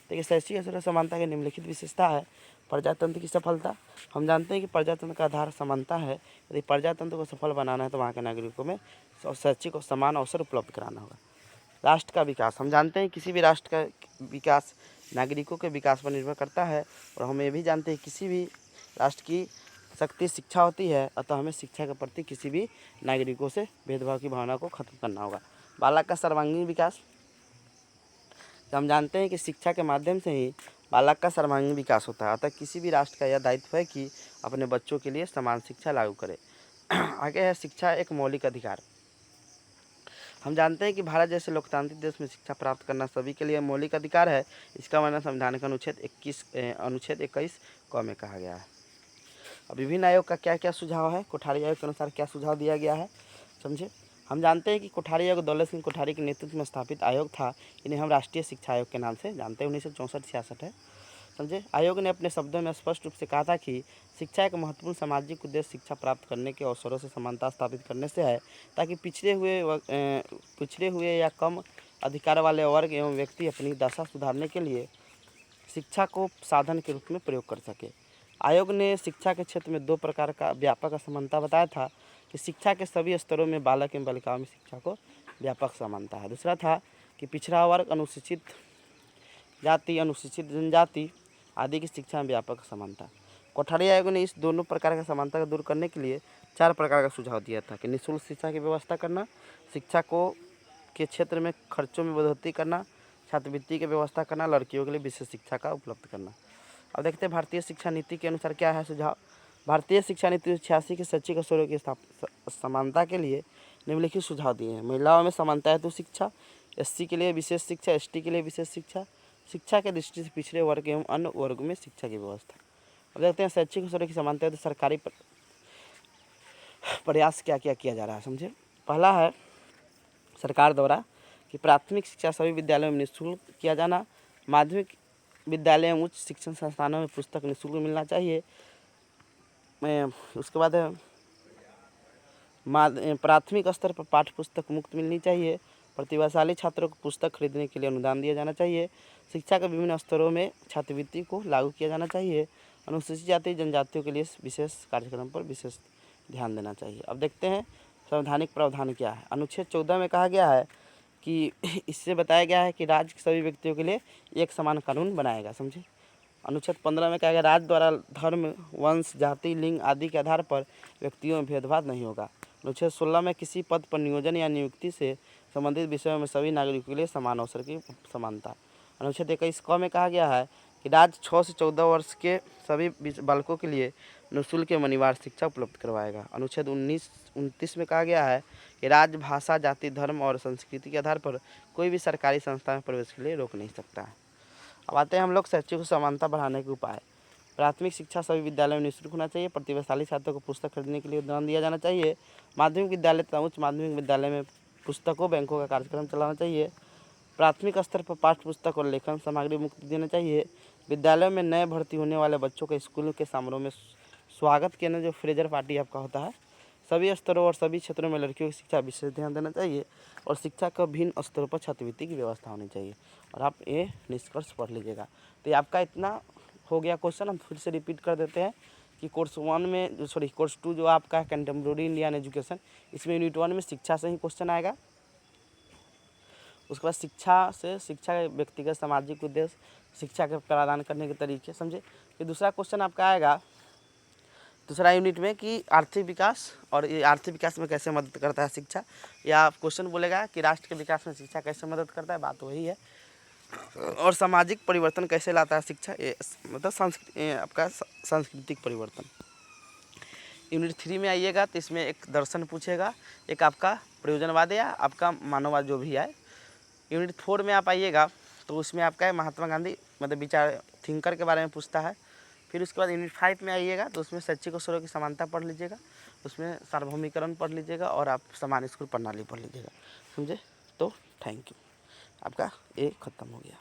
देखिए शैक्षिक अवसरों समानता की निम्नलिखित विशेषता है। प्रजातंत्र की सफलता। हम जानते हैं कि प्रजातंत्र का आधार समानता है। यदि प्रजातंत्र को सफल बनाना है तो वहाँ के नागरिकों में शैक्षिक और समान अवसर उपलब्ध कराना होगा। राष्ट्र का विकास। हम जानते हैं किसी भी राष्ट्र का विकास नागरिकों के विकास पर निर्भर करता है और हम ये भी जानते हैं किसी भी राष्ट्र की शक्ति शिक्षा होती है, अतः हमें शिक्षा के प्रति किसी भी नागरिकों से भेदभाव की भावना को खत्म करना होगा। बालक का सर्वांगीण विकास। तो हम जानते हैं कि शिक्षा के माध्यम से ही बालक का सर्वांगीण विकास होता है, अतः किसी भी राष्ट्र का यह दायित्व है कि अपने बच्चों के लिए समान शिक्षा लागू करे। आगे है शिक्षा एक मौलिक अधिकार। हम जानते हैं कि भारत जैसे लोकतांत्रिक देश में शिक्षा प्राप्त करना सभी के लिए मौलिक अधिकार है। इसका वर्णन संविधान के अनुच्छेद 21 क में कहा गया है। अब विभिन्न आयोग का क्या क्या सुझाव है। कोठारी आयोग के अनुसार क्या सुझाव दिया गया है समझे। हम जानते हैं कि कोठारी आयोग दौलत सिंह कोठारी के नेतृत्व में स्थापित आयोग था। इन्हें हम राष्ट्रीय शिक्षा आयोग के नाम से जानते हैं। 1964-66 है समझे। आयोग ने अपने शब्दों में स्पष्ट रूप से कहा था कि शिक्षा एक महत्वपूर्ण सामाजिक उद्देश्य शिक्षा प्राप्त करने के अवसरों से समानता स्थापित करने से है, ताकि पिछड़े हुए या कम अधिकार वाले वर्ग एवं व्यक्ति अपनी दशा सुधारने के लिए शिक्षा को साधन के रूप में प्रयोग कर सके। आयोग ने शिक्षा के क्षेत्र में 2 प्रकार का व्यापक असमानता बताया था कि शिक्षा के सभी स्तरों में बालक एवं बालिकाओं में शिक्षा को व्यापक समानता है। दूसरा था कि पिछड़ा वर्ग, अनुसूचित जाति, अनुसूचित जनजाति आदि की शिक्षा में व्यापक समानता। कोठारी आयोग ने इस दोनों प्रकार की समानता को दूर करने के लिए 4 प्रकार का सुझाव दिया था कि निःशुल्क शिक्षा की व्यवस्था करना, शिक्षा के क्षेत्र में खर्चों में बढ़ोतरी करना, छात्रवृत्ति की व्यवस्था करना, लड़कियों के लिए विशेष शिक्षा का उपलब्ध करना। अब देखते हैं भारतीय शिक्षा नीति के अनुसार क्या है सुझाव। भारतीय शिक्षा नीति 86 के शैक्षिक अवसरों की समानता के लिए निम्नलिखित सुझाव दिए हैं। महिलाओं में समानता हेतु शिक्षा, SC के लिए विशेष शिक्षा, ST के लिए विशेष शिक्षा, शिक्षा के दृष्टि से पिछड़े वर्ग एवं अन्य वर्ग में शिक्षा की व्यवस्था। अब देखते हैं शैक्षिक अवसरों की समानता हेतु सरकारी प्रयास क्या क्या किया जा रहा है समझे। पहला है सरकार द्वारा कि प्राथमिक शिक्षा सभी विद्यालयों में निःशुल्क किया जाना, माध्यमिक विद्यालय एवं उच्च शिक्षण संस्थानों में पुस्तक निःशुल्क मिलना चाहिए। उसके बाद प्राथमिक स्तर पर पाठ्य पुस्तक मुफ्त मिलनी चाहिए। प्रतिभाशाली छात्रों को पुस्तक खरीदने के लिए अनुदान दिया जाना चाहिए। शिक्षा के विभिन्न स्तरों में छात्रवृत्ति को लागू किया जाना चाहिए। अनुसूचित जाति जनजातियों के लिए विशेष कार्यक्रम पर विशेष ध्यान देना चाहिए। अब देखते हैं संवैधानिक प्रावधान क्या है। अनुच्छेद 14 में कहा गया है कि इससे बताया गया है कि राज्य सभी व्यक्तियों के लिए एक समान कानून बनाएगा समझे। अनुच्छेद 15 में कहा गया राज्य द्वारा धर्म, वंश, जाति, लिंग आदि के आधार पर व्यक्तियों में भेदभाव नहीं होगा। अनुच्छेद 16 में किसी पद पर नियोजन या नियुक्ति से संबंधित विषयों में सभी नागरिकों के लिए समान अवसर की समानता। अनुच्छेद 21 क में कहा गया है कि राज्य 6 से 14 वर्ष के सभी बालकों के लिए निःशुल्क एवं अनिवार्य शिक्षा उपलब्ध करवाएगा। अनुच्छेद 29 में कहा गया है कि राज्य भाषा, जाति, धर्म और संस्कृति के आधार पर कोई भी सरकारी संस्था में प्रवेश के लिए रोक नहीं सकता है। अब आते हैं हम लोग शैक्षिक समानता बढ़ाने के उपाय। प्राथमिक शिक्षा सभी विद्यालयों में निःशुल्क होना चाहिए। प्रतिभाशाली छात्रों को पुस्तक खरीदने के लिए अनुदान दिया जाना चाहिए। माध्यमिक विद्यालय तथा उच्च माध्यमिक विद्यालय में पुस्तकों बैंकों का कार्यक्रम चलाना चाहिए। प्राथमिक स्तर पर पाठ्य पुस्तक और लेखन सामग्री मुफ्त देना चाहिए। विद्यालयों में नए भर्ती होने वाले बच्चों के स्कूल के समारोह में स्वागत के लिए जो फ्रेजर पार्टी आपका होता है, सभी स्तरों और सभी क्षेत्रों में लड़कियों की शिक्षा विशेष ध्यान देना चाहिए और शिक्षा का भिन्न स्तरों पर छात्रवृत्ति की व्यवस्था होनी चाहिए। और आप ये निष्कर्ष पढ़ लीजिएगा। तो ये आपका इतना हो गया क्वेश्चन। हम फिर से रिपीट कर देते हैं कि कोर्स 2 जो आपका है कंटेम्प्रेरी इंडियन एजुकेशन, इसमें यूनिट 1 में शिक्षा से ही क्वेश्चन आएगा। उसके बाद शिक्षा से शिक्षा के व्यक्तिगत सामाजिक उद्देश्य, शिक्षा के प्रदान करने के तरीके, समझे। फिर दूसरा क्वेश्चन आपका आएगा दूसरा यूनिट में कि आर्थिक विकास, और ये आर्थिक विकास में कैसे मदद करता है शिक्षा, या क्वेश्चन बोलेगा कि राष्ट्र के विकास में शिक्षा कैसे मदद करता है, बात वही है। और सामाजिक परिवर्तन कैसे लाता है शिक्षा, ये मतलब आपका सांस्कृतिक परिवर्तन। यूनिट 3 में आइएगा तो इसमें एक दर्शन पूछेगा, एक आपका प्रयोजनवाद या आपका मानववाद जो भी है। यूनिट 4 में आप आइएगा तो उसमें आपका महात्मा गांधी मतलब विचार थिंकर के बारे में पूछता है। फिर उसके बाद यूनिट 5 में आइएगा तो उसमें शैक्षिक अवसरों की समानता पढ़ लीजिएगा, उसमें सार्वभौमिकरण पढ़ लीजिएगा और आप समान स्कूल प्रणाली पढ़ लीजिएगा, समझे। तो थैंक यू, आपका ये ख़त्म हो गया।